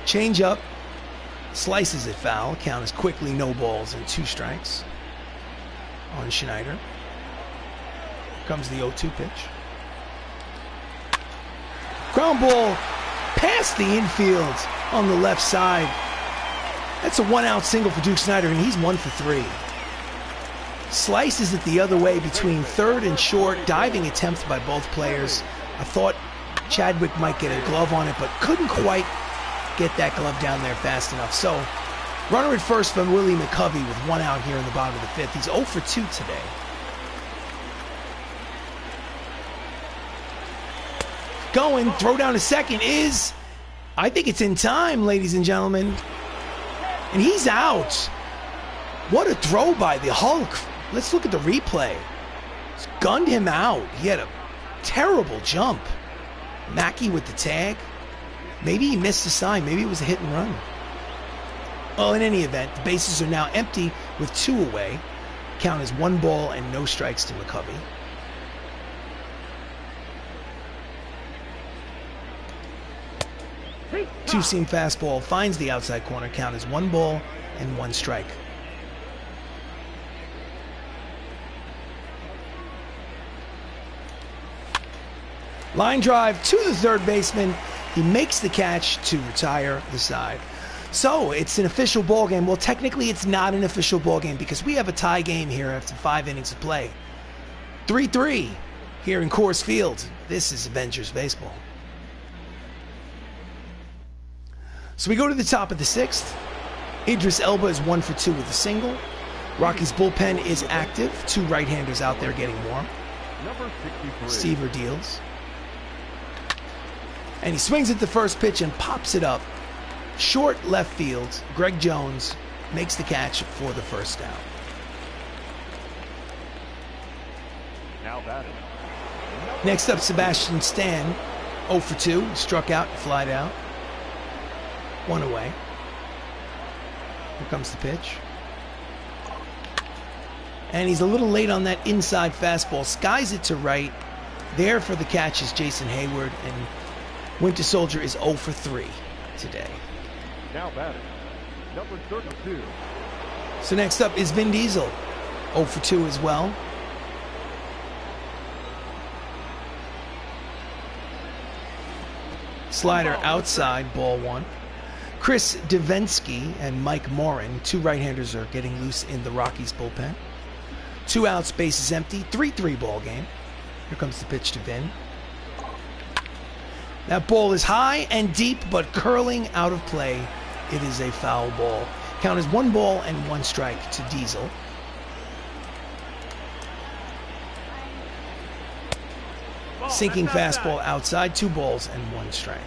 Change up, slices it foul. Count is quickly no balls and 2 strikes on Schneider. Here comes the 0-2 pitch. Ground ball past the infield on the left side. That's a 1-out single for Duke Schneider, and he's 1 for 3. Slices it the other way between third and short. Diving attempt by both players. I thought Chadwick might get a glove on it, but couldn't quite get that glove down there fast enough. So, runner at first from Willie McCovey with 1 out here in the bottom of the 5th. He's 0 for 2 today. Going, throw down to second is, I think it's in time, ladies and gentlemen. And he's out. What a throw by the Hulk. Let's look at the replay. It's gunned him out. He had a terrible jump. Mackey with the tag. Maybe he missed the sign. Maybe it was a hit and run. Well, in any event, the bases are now empty with 2 away. Count is 1 ball and no strikes to McCovey. Two-seam fastball finds the outside corner. Count is 1 ball and 1 strike. Line drive to the third baseman. He makes the catch to retire the side. So it's an official ball game. Well, technically it's not an official ball game because we have a tie game here after 5 innings of play. 3-3 here in Coors Field. This is Avengers baseball. So we go to the top of the 6th. Idris Elba is 1 for 2 with a single. Rockies bullpen is active. 2 right-handers out there getting warm. Seaver deals. And he swings at the first pitch and pops it up. Short left field. Greg Jones makes the catch for the first down. Now batting. Next up, Sebastian Stan, 0 for 2, struck out, flied out. 1 away. Here comes the pitch. And he's a little late on that inside fastball. Skies it to right. There for the catch is Jason Hayward, and Winter Soldier is 0 for 3 today. Now batting. Number 32. So next up is Vin Diesel, 0 for 2 as well. Slider outside, ball 1. Chris Devensky and Mike Morin, 2 right-handers, are getting loose in the Rockies bullpen. 2 outs, bases empty, 3-3 ball game. Here comes the pitch to Vin. That ball is high and deep, but curling out of play. It is a foul ball. Count is 1 ball and 1 strike to Diesel. Sinking fastball outside, 2 balls and 1 strike.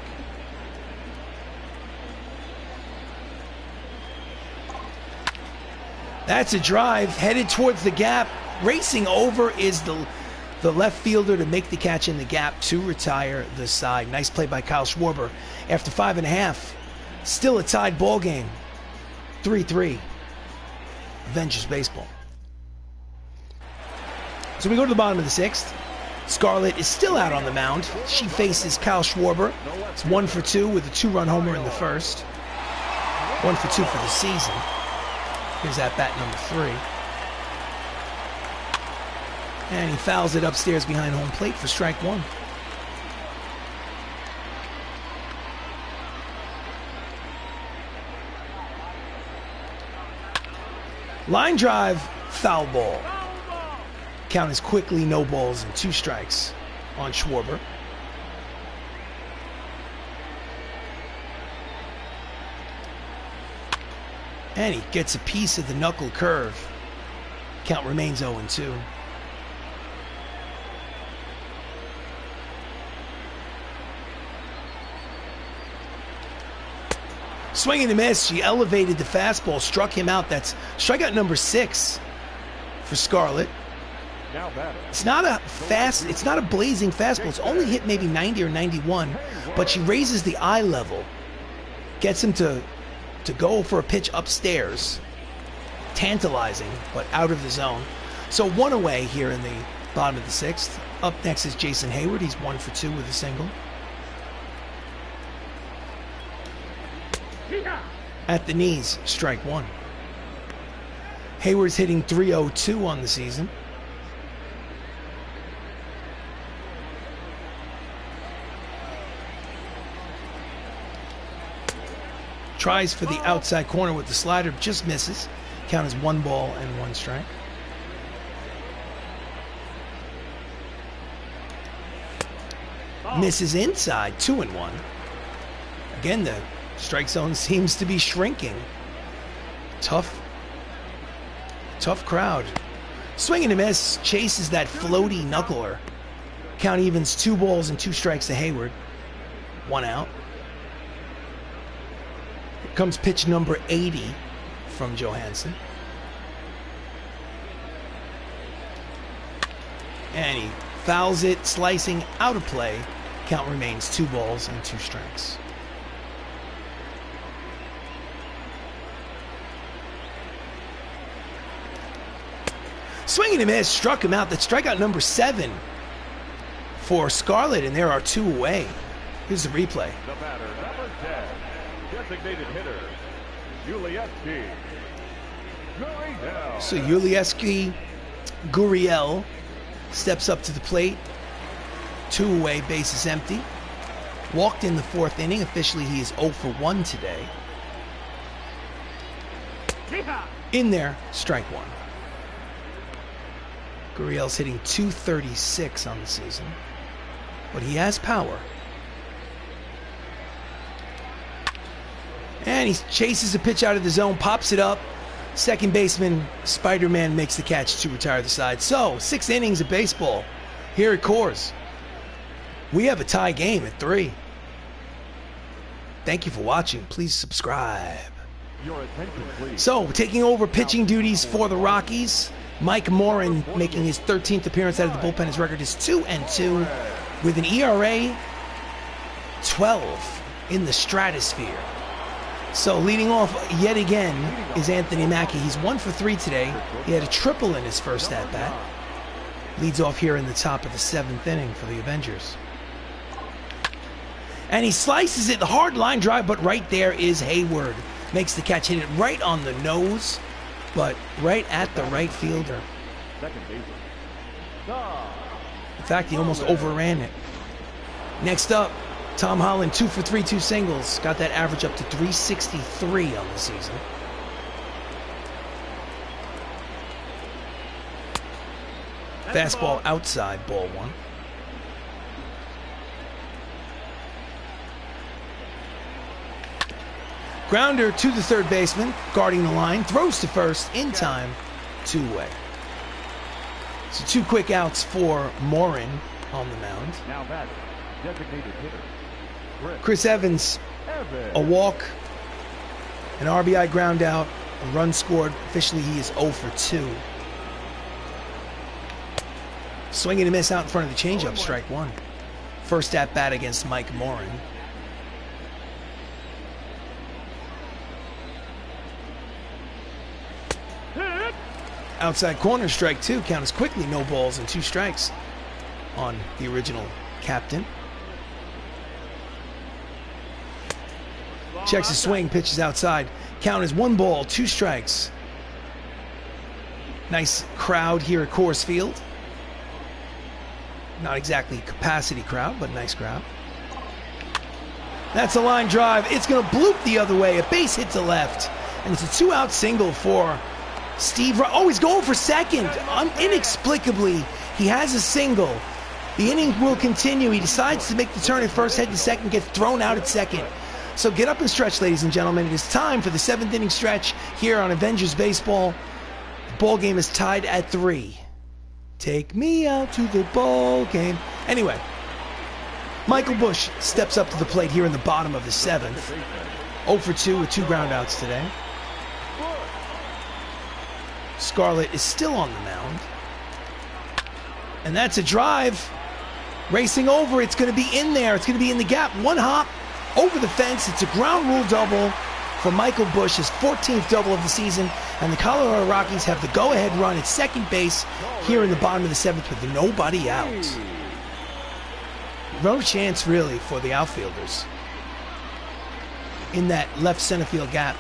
That's a drive headed towards the gap. Racing over is the left fielder to make the catch in the gap to retire the side. Nice play by Kyle Schwarber. After 5.5, still a tied ball game. 3-3. Avengers baseball. So we go to the bottom of the 6th. Scarlett is still out on the mound. She faces Kyle Schwarber. It's 1 for 2 with a 2-run homer in the first. 1 for 2 for the season. Here's at bat number 3. And he fouls it upstairs behind home plate for strike 1. Line drive, foul ball. Count is quickly no balls and 2 strikes on Schwarber. And he gets a piece of the knuckle curve. Count remains 0-2. Swing and a miss. She elevated the fastball, struck him out. That's strikeout number 6 for Scarlett. It's not a blazing fastball. It's only hit maybe 90 or 91, but she raises the eye level, gets him to go for a pitch upstairs. Tantalizing, but out of the zone. So 1 away here in the bottom of the 6th. Up next is Jason Hayward. He's 1 for 2 with a single. At the knees, strike 1. Hayward's hitting .302 on the season. Tries for the outside corner with the slider, just misses. Count is 1 ball and 1 strike. Misses inside, 2-1. Again, the strike zone seems to be shrinking. Tough crowd. Swing and a miss, chases that floaty knuckler. Count evens 2 balls and 2 strikes to Hayward. 1 out. Here comes pitch number 80 from Johansson. And he fouls it, slicing out of play. Count remains 2 balls and 2 strikes. Swing and a miss, struck him out. That's strikeout number 7 for Scarlett, and there are 2 away. Here's the replay. The batter, number 10, designated hitter, Julieski. So Julieski Gurriel steps up to the plate. 2 away, base is empty. Walked in the 4th inning. Officially, he is 0 for 1 today. In there, strike 1. Gurriel's hitting .236 on the season, but he has power. And he chases a pitch out of the zone, pops it up. Second baseman Spider-Man makes the catch to retire the side. So, 6 innings of baseball here at Coors. We have a tie game at 3. Thank you for watching. Please subscribe. Your attention, please. So, taking over pitching duties for the Rockies, Mike Morin making his 13th appearance out of the bullpen. His record is 2-2 with an ERA 12 in the stratosphere. So, leading off yet again is Anthony Mackie. He's 1 for 3 today. He had a triple in his first at-bat. Leads off here in the top of the 7th inning for the Avengers. And he slices it, the hard line drive, but right there is Hayward. Makes the catch, hit it right on the nose, but right at the right fielder. Second baseman. In fact, he almost overran it. Next up, Tom Holland, 2 for 3, 2 singles. Got that average up to 363 on the season. Fastball outside, ball 1. Grounder to the third baseman, guarding the line, throws to first, in time, 2 away. So 2 quick outs for Morin on the mound. Now that's designated hitter. Chris Evans, a walk, an RBI ground out, a run scored. Officially, he is 0 for 2. Swing and a miss out in front of the changeup, strike 1. First at bat against Mike Morin. Outside corner, strike 2. Count is quickly no balls and 2 strikes on the original captain. Checks his swing, pitches outside. Count is 1 ball, 2 strikes. Nice crowd here at Coors Field. Not exactly capacity crowd, but nice crowd. That's a line drive. It's going to bloop the other way. A base hit to left. And it's a 2-out single for Steve. Oh, he's going for second. Inexplicably, he has a single. The inning will continue. He decides to make the turn at first, head to second, gets thrown out at second. So get up and stretch, ladies and gentlemen. It is time for the 7th inning stretch here on Avengers Baseball. The ball game is tied at 3. Take me out to the ball game. Anyway, Michael Busch steps up to the plate here in the bottom of the 7th. 0 for 2 with 2 groundouts today. Scarlett is still on the mound. And that's a drive. Racing over. It's going to be in there. It's going to be in the gap. 1 hop over the fence. It's a ground rule double for Michael Busch, his 14th double of the season. And the Colorado Rockies have the go-ahead run at second base here in the bottom of the 7th with nobody out. No chance, really, for the outfielders in that left center field gap.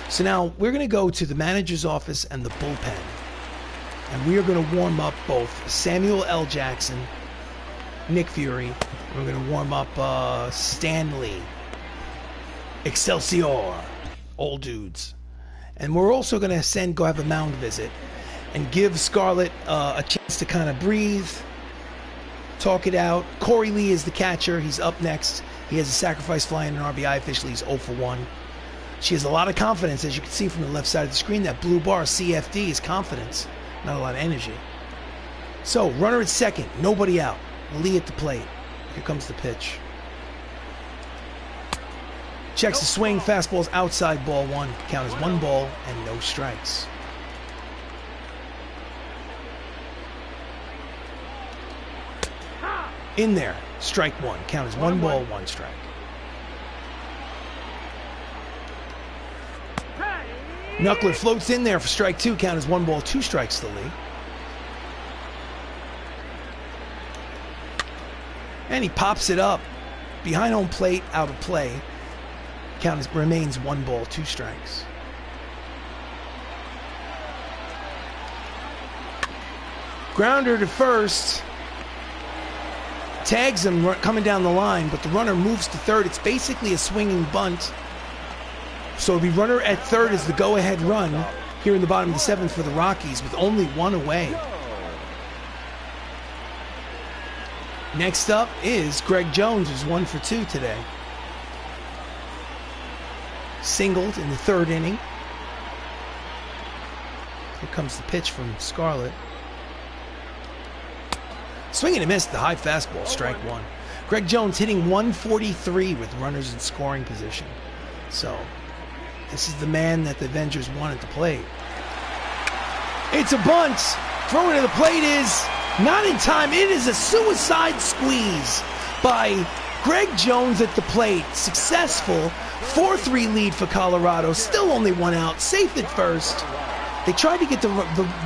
So now we're going to go to the manager's office and the bullpen. And we are going to warm up both Samuel L. Jackson, Nick Fury. We're going to warm up Stanley, Excelsior, old dudes. And we're also going to go have a mound visit and give Scarlett a chance to kind of breathe, talk it out. Corey Lee is the catcher. He's up next. He has a sacrifice fly and an RBI. Officially, he's 0 for 1. She has a lot of confidence, as you can see from the left side of the screen. That blue bar, CFD, is confidence, not a lot of energy. So, runner at second, nobody out. Lee at the plate. Here comes the pitch. Checks the swing, fastball's outside, ball 1. Count is 1 ball and no strikes. In there, strike 1. Count is 1 ball, 1 strike. Knuckler floats in there for strike 2. Count is 1 ball, 2 strikes to Lee. And he pops it up. Behind home plate, out of play. Count remains 1 ball, 2 strikes. Grounder to first. tags him coming down the line, but the runner moves to third. It's basically a swinging bunt. So the runner at third is the go-ahead run here in the bottom of the seventh for the Rockies with only one away. Next up is Greg Jones, who's 1 for 2 today. Singled in the third inning. Here comes the pitch from Scarlett. Swing and a miss, the high fastball, strike one. Greg Jones hitting 143 with runners in scoring position. So, this is the man that the Avengers wanted to play. It's a bunt. Throwing to the plate is not in time. It is a suicide squeeze by Greg Jones at the plate. Successful. 4-3 lead for Colorado. Still only one out. Safe at first. They tried to get the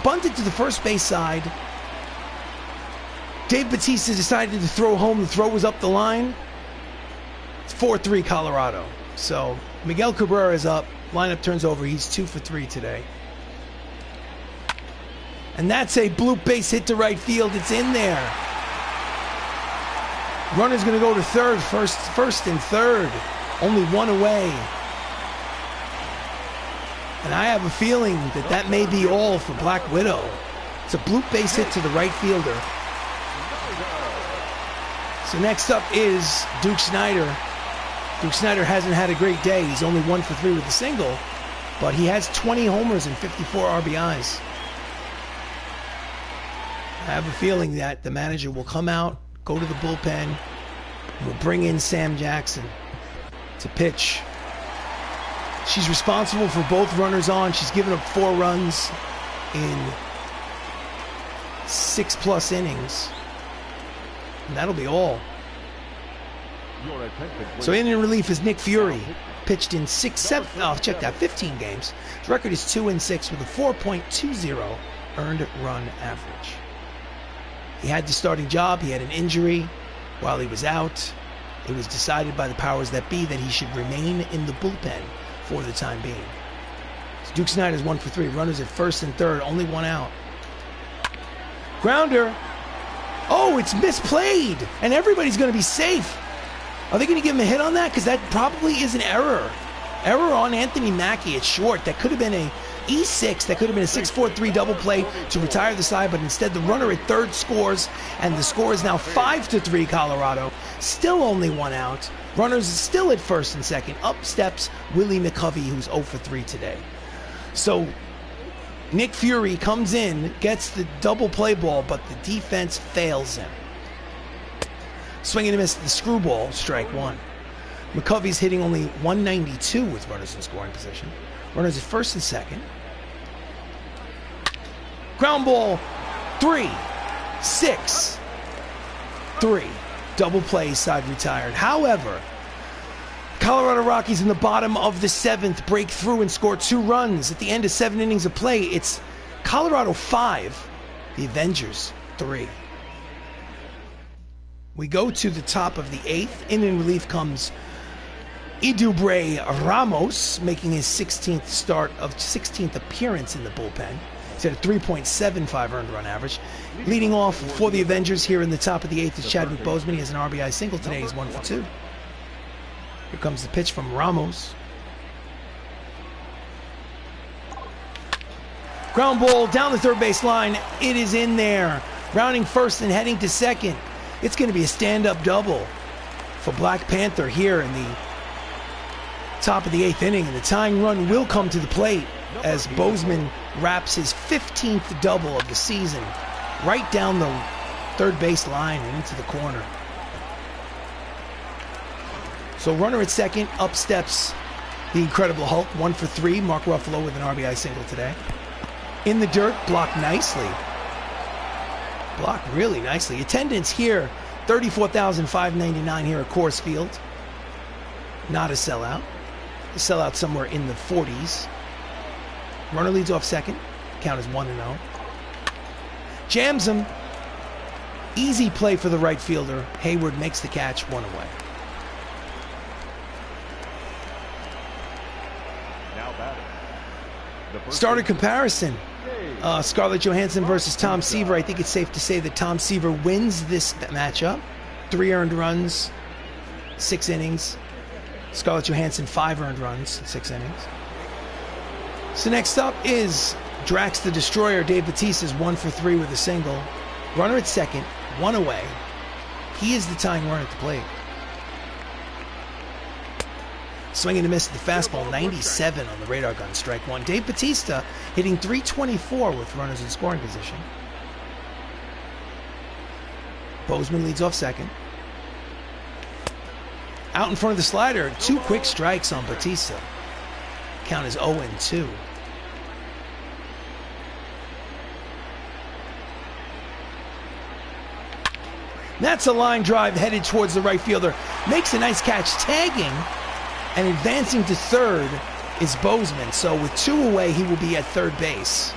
bunted to the first base side. Dave Bautista decided to throw home. The throw was up the line. It's 4-3 Colorado. So Miguel Cabrera is up. Lineup turns over. He's 2 for 3 today. And that's a bloop base hit to right field. It's in there. Runner's going to go to third. First and third. Only one away. And I have a feeling that may be all for Black Widow. It's a bloop base hit to the right fielder. So next up is Duke Snider. Duke Snider hasn't had a great day. He's only 1 for 3 with a single, but he has 20 homers and 54 RBIs. I have a feeling that the manager will come out, go to the bullpen, and will bring in Sam Jackson to pitch. She's responsible for both runners on. She's given up 4 runs in 6+ innings. And that'll be all. So in relief is Nick Fury. Pitched in 15 games. His record is 2-6 with a 4.20 earned run average. He had the starting job. He had an injury while he was out. It was decided by the powers that be that he should remain in the bullpen for the time being. So Duke Snider's 1 for 3. Runners at first and third. Only one out. Grounder. Oh, it's misplayed, and everybody's going to be safe. Are they going to give him a hit on that? Because that probably is an error. Error on Anthony Mackie at short. That could have been a E6. That could have been a 6-4-3 double play to retire the side, but instead the runner at third scores, and the score is now 5-3 Colorado. Still only one out. Runners still at first and second. Up steps Willie McCovey, who's 0 for 3 today. So Nick Fury comes in, gets the double play ball, but the defense fails him. Swinging and a miss, the screwball, strike one. McCovey's hitting only 192 with runners in scoring position. Runners at first and second. Ground ball, 3-6-3. Double play, side retired. However, Colorado Rockies in the bottom of the seventh break through and score 2 runs. At the end of 7 innings of play, it's Colorado 5, the Avengers 3. We go to the top of the 8th. In relief comes Idubre Ramos, making his 16th appearance in the bullpen. He's at a 3.75 earned run average. Leading off for the Avengers here in the top of the 8th is Chadwick Boseman. He has an RBI single today. He's 1 for 2. Here comes the pitch from Ramos. Ground ball down the third base line. It is in there. Rounding first and heading to second. It's going to be a stand-up double for Black Panther here in the top of the 8th inning. And the tying run will come to the plate as Boseman wraps his 15th double of the season right down the third base line and into the corner. So runner at second, up steps the Incredible Hulk, 1 for 3. Mark Ruffalo with an RBI single today. In the dirt, blocked nicely. Blocked really nicely. Attendance here, 34,599 here at Coors Field. Not a sellout. A sellout somewhere in the 40s. Runner leads off second. Count is 1-0. Jams him. Easy play for the right fielder. Hayward makes the catch, 1 away. Starter comparison. Scarlett Johansson versus Tom Seaver. I think it's safe to say that Tom Seaver wins this matchup. 3 earned runs, 6 innings. Scarlett Johansson, 5 earned runs, 6 innings. So next up is Drax the Destroyer. Dave Bautista's 1 for 3 with a single. Runner at second, 1 away. He is the tying run at the plate. Swinging to miss at the fastball, 97 on the radar gun, strike 1. Dave Bautista hitting .324 with runners in scoring position. Boseman leads off second. Out in front of the slider, 2 quick strikes on Bautista. Count is 0-2. That's a line drive headed towards the right fielder. Makes a nice catch, tagging, and advancing to third is Boseman. So with 2 away, he will be at third base.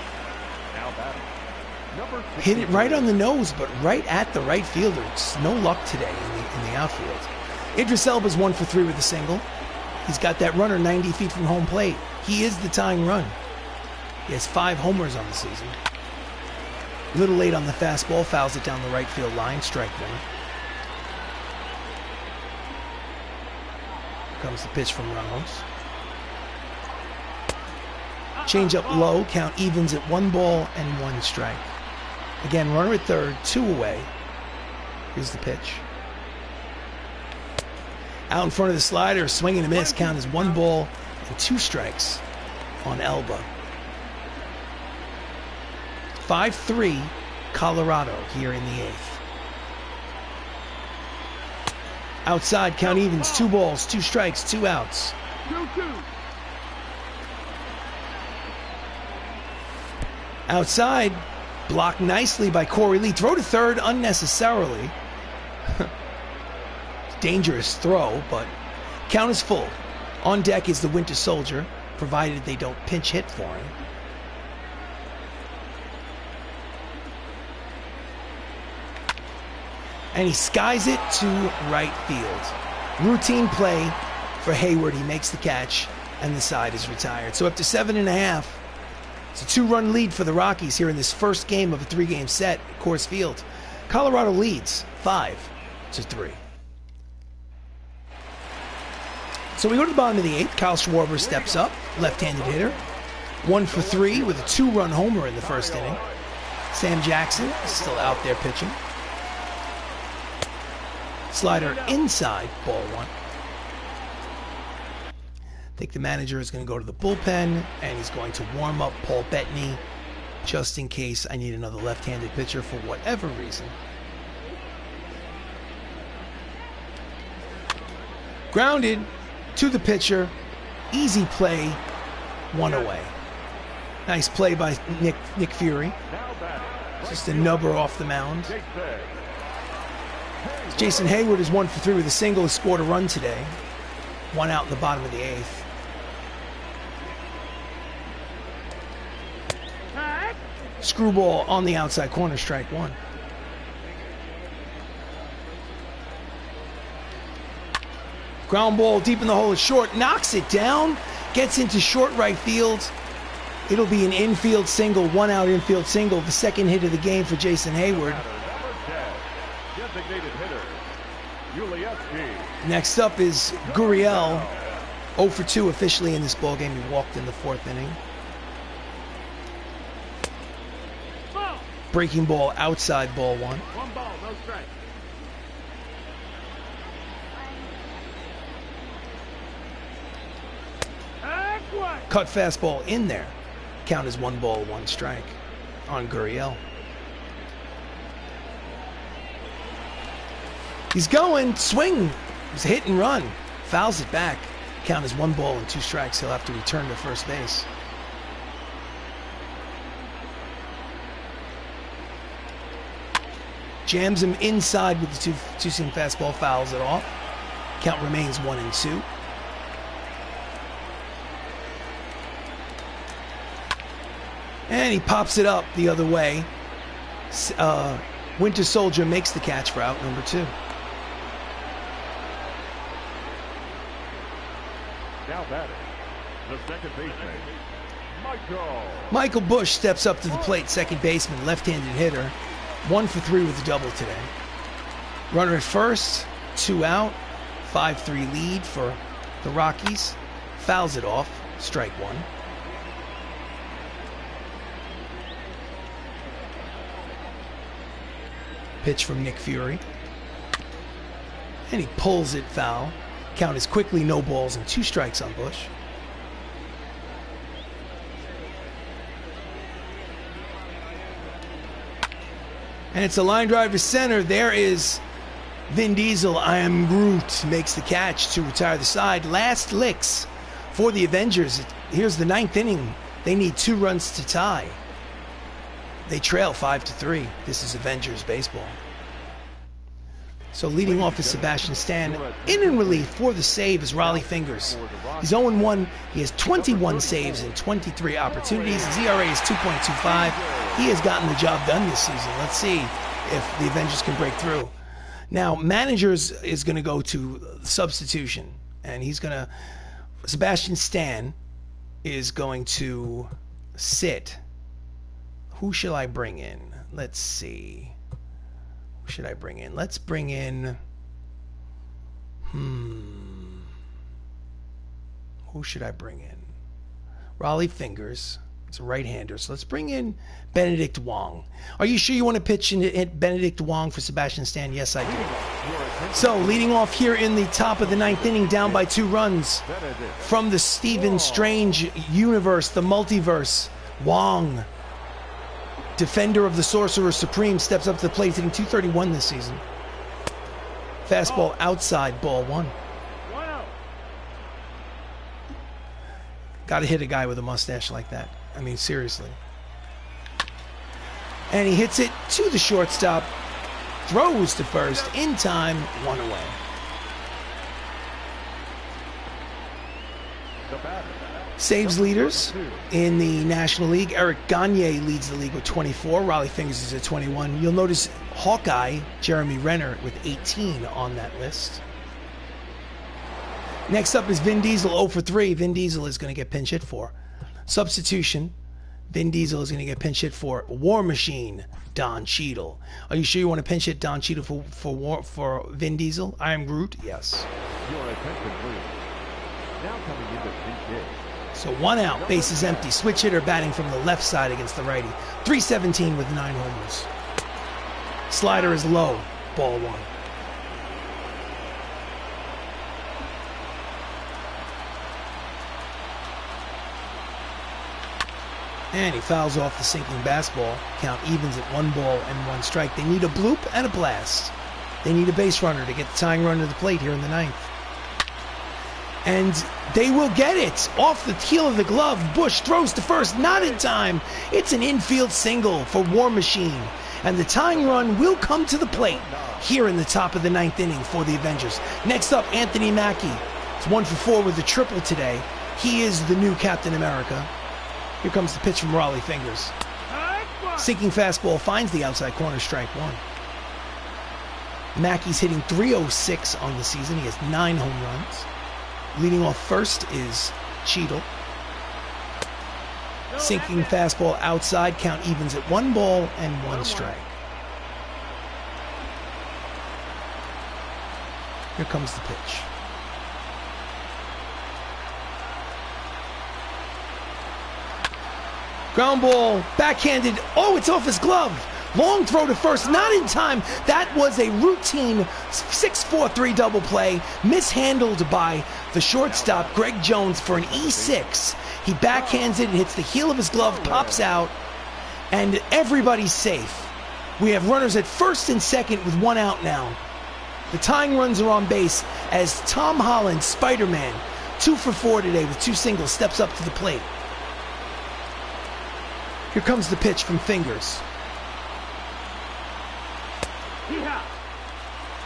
Hit it right on the nose, but right at the right fielder. It's no luck today in the outfield. Idris Elba's 1 for 3 with a single. He's got that runner 90 feet from home plate. He is the tying run. He has 5 homers on the season. A little late on the fastball, fouls it down the right field line, strike 1. Comes the pitch from Ramos. Change up low, count evens at 1 ball and 1 strike. Again, runner at third, 2 away. Here's the pitch. Out in front of the slider, swing and a miss, count is 1 ball and 2 strikes on Elba. 5-3 Colorado here in the 8th. Outside, count evens, 2 balls, 2 strikes, 2 outs. 2-2. Outside, blocked nicely by Corey Lee. Throw to third unnecessarily. Dangerous throw, but count is full. On deck is the Winter Soldier, provided they don't pinch hit for him. And he skies it to right field. Routine play for Hayward. He makes the catch, and the side is retired. So up to 7.5. It's a 2-run lead for the Rockies here in this first game of a 3-game set at Coors Field. Colorado leads 5-3. So we go to the bottom of the 8th. Kyle Schwarber steps up, left-handed hitter. 1 for 3 with a 2-run homer in the first inning. Sam Jackson is still out there pitching. Slider inside, ball 1. I think the manager is going to go to the bullpen, and he's going to warm up Paul Bettany just in case I need another left-handed pitcher for whatever reason. Grounded to the pitcher. Easy play, 1 away. Nice play by Nick Fury. Just a nubber off the mound. Jason Hayward is 1 for 3 with a single. He scored a run today. 1 out in the bottom of the 8th. Screwball on the outside corner, strike 1. Ground ball deep in the hole is short. Knocks it down. Gets into short right field. It'll be an infield single, 1 out infield single. The second hit of the game for Jason Hayward. Next up is Gurriel, 0 for 2 officially in this ballgame. He walked in the 4th inning. Breaking ball outside, ball 1. 1 ball, no strike. Cut fastball in there. Count is 1 ball, 1 strike on Gurriel. He's going, swing. It's a hit and run. Fouls it back. Count is 1 ball and 2 strikes. He'll have to return to first base. Jams him inside with the two-seam fastball, fouls it off. Count remains 1-2. And he pops it up the other way. Winter Soldier makes the catch for out number 2. Now batting, the second baseman, Michael Bush steps up to the plate, second baseman, left-handed hitter. 1 for 3 with a double today. Runner at first, 2 out, 5-3 lead for the Rockies. Fouls it off, strike 1. Pitch from Nick Fury. And he pulls it foul. Count is quickly no balls and 2 strikes on Bush. And it's a line drive to center. There is Vin Diesel. I am Groot. Makes the catch to retire the side. Last licks for the Avengers. Here's the 9th inning. They need 2 runs to tie. They trail 5-3. This is Avengers baseball. So leading off is Sebastian Stan. In relief for the save is Raleigh Fingers. He's 0-1. He has 21 saves and 23 opportunities. His ERA is 2.25. He has gotten the job done this season. Let's see if the Avengers can break through. Now, managers is going to go to substitution. And he's going to... Sebastian Stan is going to sit. Who shall I bring in? Let's see. Who should I bring in? Let's bring in... Who should I bring in? Raleigh Fingers. It's a right-hander. So let's bring in Benedict Wong. Are you sure you want to pitch and hit Benedict Wong for Sebastian Stan? Yes, I do. So leading off here in the top of the 9th inning, down by 2 runs from the Stephen Strange universe, the multiverse, Wong, defender of the Sorcerer Supreme, steps up to the plate, hitting .231 this season. Fastball outside, ball 1. Got to hit a guy with a mustache like that. I mean, seriously. And he hits it to the shortstop, throws to first, in time, 1 away. Saves leaders in the National League. Eric Gagne leads the league with 24. Raleigh Fingers is at 21. You'll notice Hawkeye, Jeremy Renner, with 18 on that list. Next up is Vin Diesel, 0 for 3. Vin Diesel is going to get pinch hit for. Substitution, Vin Diesel is going to get pinch hit for War Machine, Don Cheadle. Are you sure you want to pinch hit Don Cheadle for Vin Diesel? I am Groot? Yes. Your attention, please. Now coming into pinch hit. So 1 out, bases empty. Switch hitter batting from the left side against the righty. .317 with 9 homers. Slider is low, ball 1. And he fouls off the sinking baseball. Count evens at 1 ball and 1 strike. They need a bloop and a blast. They need a base runner to get the tying run to the plate here in the 9th. And they will get it. Off the heel of the glove, Bush throws to first, not in time. It's an infield single for War Machine. And the tying run will come to the plate here in the top of the 9th inning for the Avengers. Next up, Anthony Mackie. It's 1 for 4 with a triple today. He is the new Captain America. Here comes the pitch from Raleigh Fingers. Sinking fastball finds the outside corner, strike 1. Mackey's hitting .306 on the season. He has 9 home runs. Leading off first is Cheadle. Sinking fastball outside. Count evens at 1 ball and 1 strike. Here comes the pitch. Ground ball, backhanded. Oh, it's off his glove. Long throw to first, not in time. That was a routine 6-4-3 double play, mishandled by the shortstop, Greg Jones, for an E6. He backhands it and hits the heel of his glove, pops out, and everybody's safe. We have runners at first and second with 1 out now. The tying runs are on base as Tom Holland, Spider-Man, 2 for 4 today with 2 singles, steps up to the plate. Here comes the pitch from Fingers.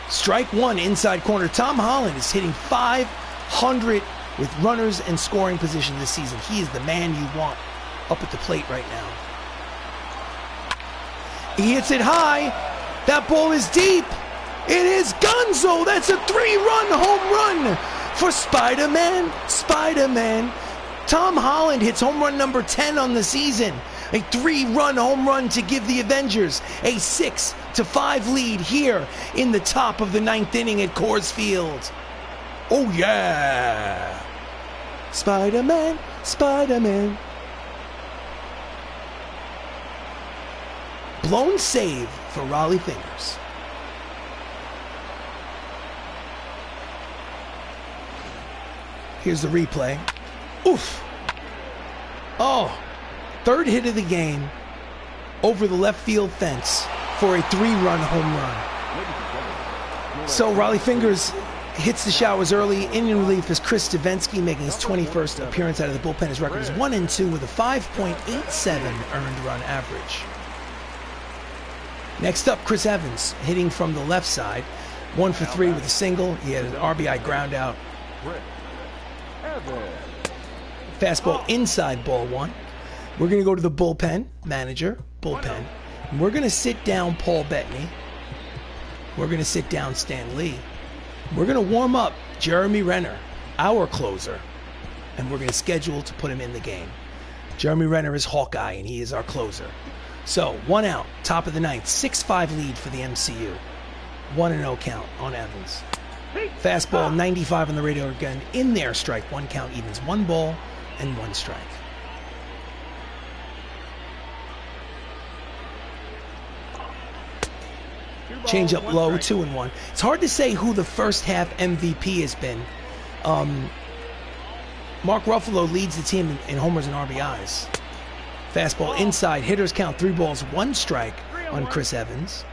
Strike 1, inside corner. Tom Holland is hitting .500 with runners in scoring position this season. He is the man you want up at the plate right now. He hits it high. That ball is deep. It is Gonzo. That's a 3-run home run for Spider-Man. Spider-Man. Tom Holland hits home run number 10 on the season. A 3-run home run to give the Avengers a 6-4 8-5 lead here in the top of the 9th inning at Coors Field. Oh yeah! Spider-Man, Spider-Man. Blown save for Raleigh Fingers. Here's the replay. Oof. Oh, third hit of the game over the left field fence for a 3-run home run. So Raleigh Fingers hits the showers early. In relief is Chris Stavensky, making his 21st appearance out of the bullpen. His record is 1-2 with a 5.87 earned run average. Next up, Chris Evans, hitting from the left side. 1 for 3 with a single. He had an RBI ground out. Fastball inside, ball 1. We're going to go to the bullpen, manager, bullpen. And we're going to sit down Paul Bettany. We're going to sit down Stan Lee. We're going to warm up Jeremy Renner, our closer. And we're going to schedule to put him in the game. Jeremy Renner is Hawkeye, and he is our closer. So, 1 out, top of the 9th, 6-5 lead for the MCU. 1-0 count on Evans. Fastball 95 on the radio again. In there, strike 1 count, evens 1 ball and 1 strike. Change up low, 2-1. It's hard to say who the first half MVP has been. Mark Ruffalo leads the team in homers and RBIs. Fastball inside, hitters count 3 balls, 1 strike on Chris Evans.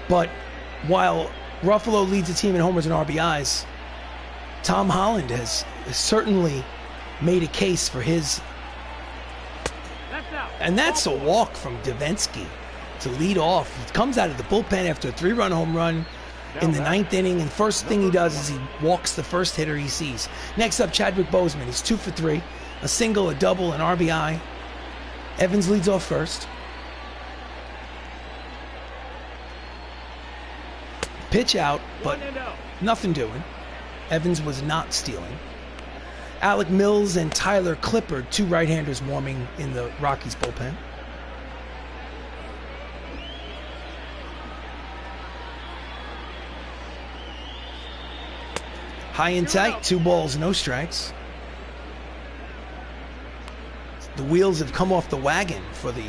But while Ruffalo leads the team in homers and RBIs, Tom Holland has certainly made a case for his. And that's a walk from Stavensky to lead off. He comes out of the bullpen after a 3-run home run in the 9th inning, and first thing he does is he walks the first hitter he sees. Next up, Chadwick Boseman. He's 2 for 3, a single, a double, an RBI. Evans leads off first. Pitch out, but nothing doing. Evans was not stealing. Alec Mills and Tyler Clippard, 2 right-handers warming in the Rockies bullpen. High and tight, 2 balls, no strikes. The wheels have come off the wagon for the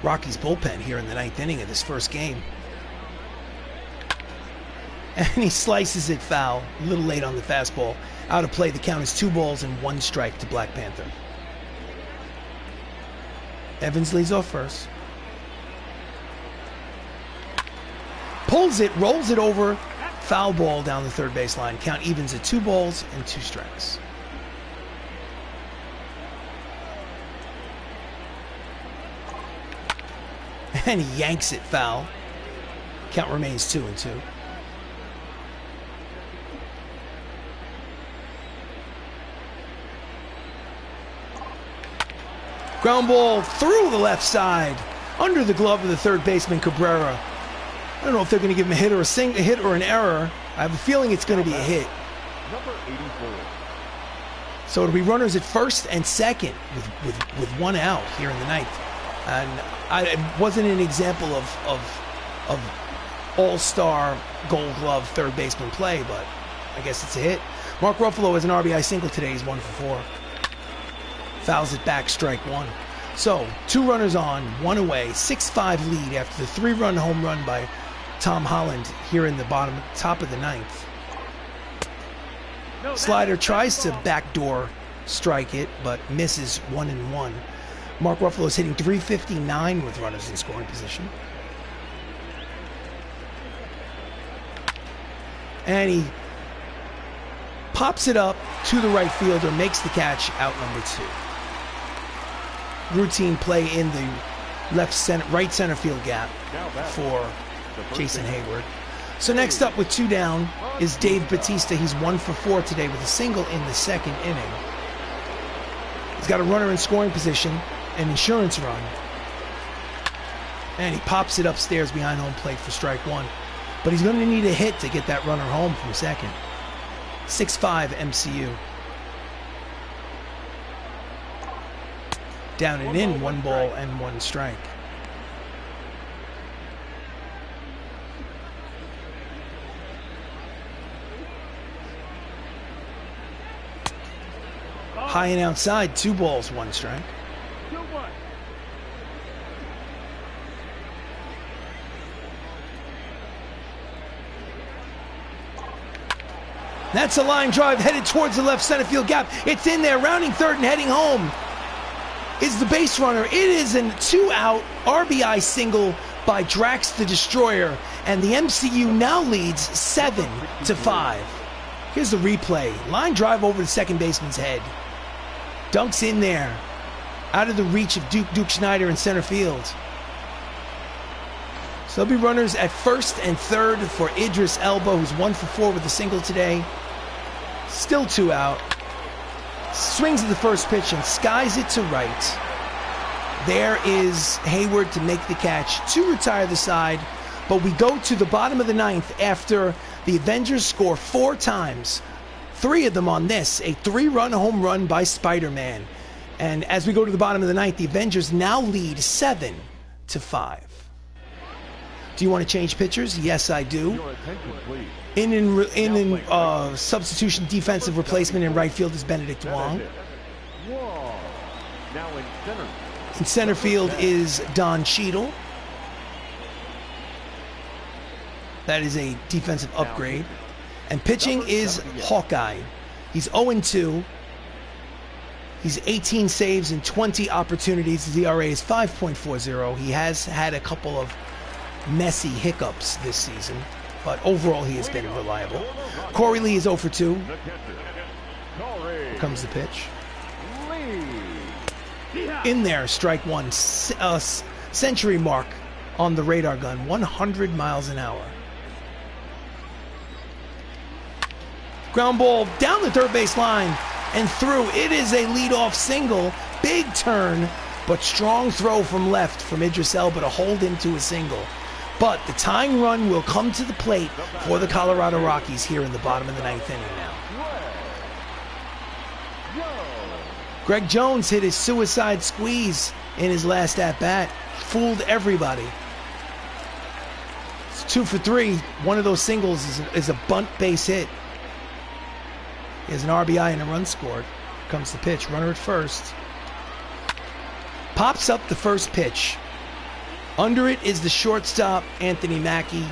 Rockies bullpen here in the 9th inning of this first game. And he slices it foul, a little late on the fastball. Out of play, the count is 2 balls and 1 strike to Black Panther. Evans leads off first. Pulls it, rolls it over, foul ball down the third baseline. Count evens at 2 balls and 2 strikes. And he yanks it foul. Count remains 2-2. Ground ball through the left side, under the glove of the third baseman Cabrera. I don't know if they're going to give him a hit or a hit or an error. I have a feeling it's going to be a hit. Number 84. So it'll be runners at first and second with 1 out here in the 9th. And it wasn't an example of all-star Gold Glove third baseman play, but I guess it's a hit. Mark Ruffalo has an RBI single today. He's 1 for 4. Fouls it back, strike 1. So 2 runners on, 1 away, 6-5 lead after the 3-run home run by Tom Holland here in the top of the 9th. Slider tries to backdoor strike it, but misses 1-1. Mark Ruffalo is hitting .359 with runners in scoring position. And he pops it up to the right fielder, makes the catch, out number 2. Routine play in the right center field gap for Jason Hayward. So next up with 2 down is Dave Bautista. He's 1 for 4 today with a single in the 2nd inning. He's got a runner in scoring position, an insurance run. And he pops it upstairs behind home plate for strike 1. But he's going to need a hit to get that runner home from second. 6-5 MCU. Down and in, 1 ball and 1 strike. High and outside, 2 balls, 1 strike. 2-1. That's a line drive headed towards the left center field gap. It's in there, rounding third and heading home is the base runner. It is a 2-out RBI single by Drax the Destroyer, and the MCU now leads 7-5. Here's the replay. Line drive over the second baseman's head. Dunks in there, out of the reach of Duke Schneider in center field. So there'll be runners at first and third for Idris Elba, who's 1 for 4 with a single today. Still 2 out. Swings at the first pitch and skies it to right. There is Hayward to make the catch to retire the side. But we go to the bottom of the 9th after the Avengers score 4 times. 3 of them on this, a 3-run home run by Spider-Man. And as we go to the bottom of the 9th, the Avengers now lead 7-5. Do you want to change pitchers? Yes, I do. Your attention, please. In substitution defensive replacement in right field is Benedict Wong. Wong. Now in center. In center field is Don Cheadle. That is a defensive upgrade. And pitching is Hawkeye. He's 0-2. He's 18 saves and 20 opportunities. His ERA is 5.40. He has had a couple of messy hiccups this season, but overall he has been reliable. Corey Lee is 0-2. Here comes the pitch. In there, strike 1. Century mark on the radar gun, 100 miles an hour. Ground ball down the third base line and through. It is a leadoff single. Big turn, but strong throw from left from Idris Elba to hold him to a single. But the tying run will come to the plate for the Colorado Rockies here in the bottom of the 9th inning now. Greg Jones hit his suicide squeeze in his last at-bat. Fooled everybody. It's 2 for 3. One of those singles is a bunt base hit. He has an RBI and a run scored. Here comes the pitch. Runner at first. Pops up the first pitch. Under it is the shortstop, Anthony Mackie.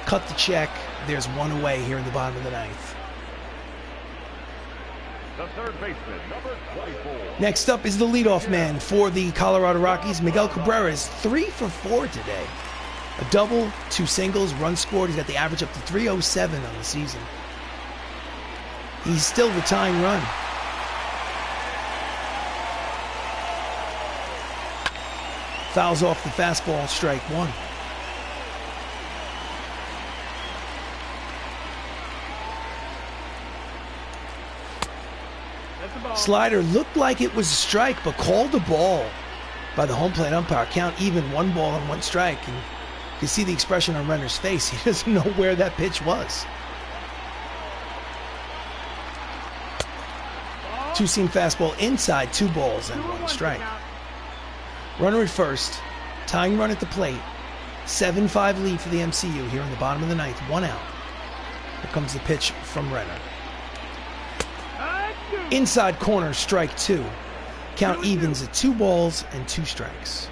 Cut the check. There's 1 away here in the bottom of the 9th. The third baseman, number 24. Next up is the leadoff man for the Colorado Rockies, Miguel Cabrera. Is 3 for 4 today. A double, 2 singles, run scored. He's got the average up to 307 on the season. He's still the tying run. Fouls off the fastball, strike 1. Slider looked like it was a strike, but called a ball by the home plate umpire. Count even, 1 ball and 1 strike. And you see the expression on Renner's face. He doesn't know where that pitch was. 2-seam fastball inside, 2 balls and 1 strike. Runner at first, tying run at the plate. 7-5 lead for the MCU here in the bottom of the 9th, 1 out. Here comes the pitch from Renner. Inside corner, strike 2. Count evens at 2 balls and 2 strikes.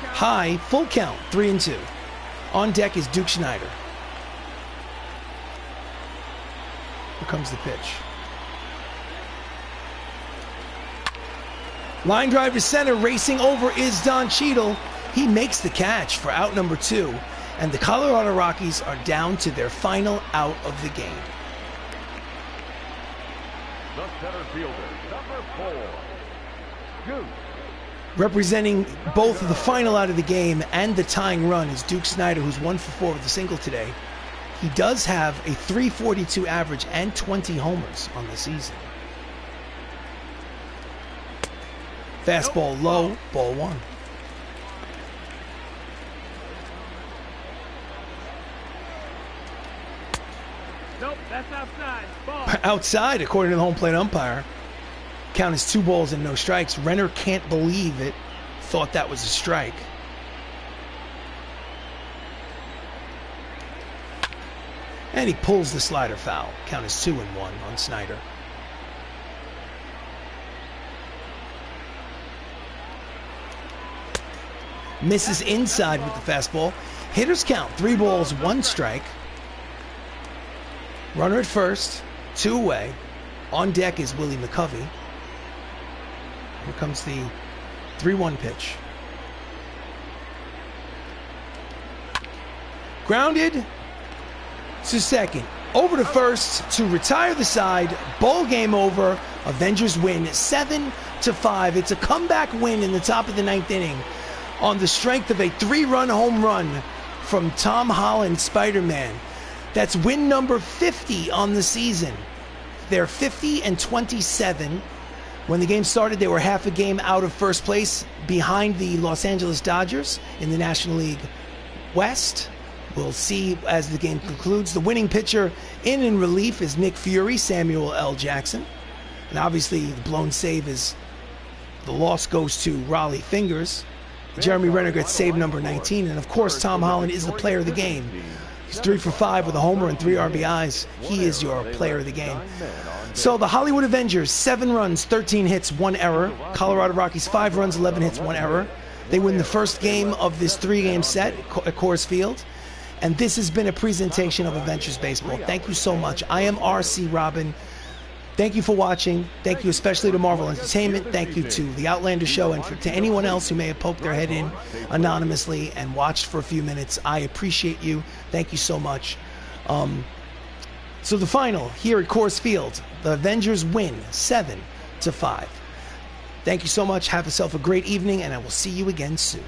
High, full count, 3-2. On deck is Duke Schneider. Here comes the pitch. Line drive to center, racing over is Don Cheadle. He makes the catch for out number 2, and the Colorado Rockies are down to their final out of the game. The center fielder, number 4, Duke. Representing both the final out of the game and the tying run is Duke Schneider, who's 1 for 4 with a single today. He does have a .342 average and 20 homers on the season. Fastball low, ball 1. Nope, that's outside. Ball. Outside, according to the home plate umpire. Count is 2 balls and no strikes. Renner can't believe it. Thought that was a strike. And he pulls the slider foul. Count is 2-1 on Snyder. Misses inside with the fastball. Hitters count, 3 balls, 1 strike. Runner at first, 2 away. On deck is Willie McCovey. Here comes the 3-1 pitch. Grounded to second. Over to first to retire the side. Ball game over. Avengers win 7-5. It's a comeback win in the top of the 9th inning on the strength of a 3-run home run from Tom Holland, Spider-Man. That's win number 50 on the season. They're 50-27. When the game started, they were half a game out of first place behind the Los Angeles Dodgers in the National League West. We'll see as the game concludes. The winning pitcher in relief is Nick Fury, Samuel L. Jackson. And obviously the blown save is the loss goes to Raleigh Fingers. Jeremy Renner gets save number 19. And of course, Tom Holland is the player of the game. He's 3 for 5 with a homer and 3 RBIs. He is your player of the game. So the Hollywood Avengers, 7 runs, 13 hits, 1 error. Colorado Rockies, 5 runs, 11 hits, 1 error. They win the first game of this 3-game set at Coors Field. And this has been a presentation of Avengers Baseball. Thank you so much. I am RC Robbin. Thank you for watching. Thank you especially to Marvel Entertainment. Thank you to The Outlander Show and to anyone else who may have poked their head in anonymously and watched for a few minutes. I appreciate you. Thank you so much. So the final here at Coors Field, the Avengers win 7-5. Thank you so much. Have yourself a great evening, and I will see you again soon.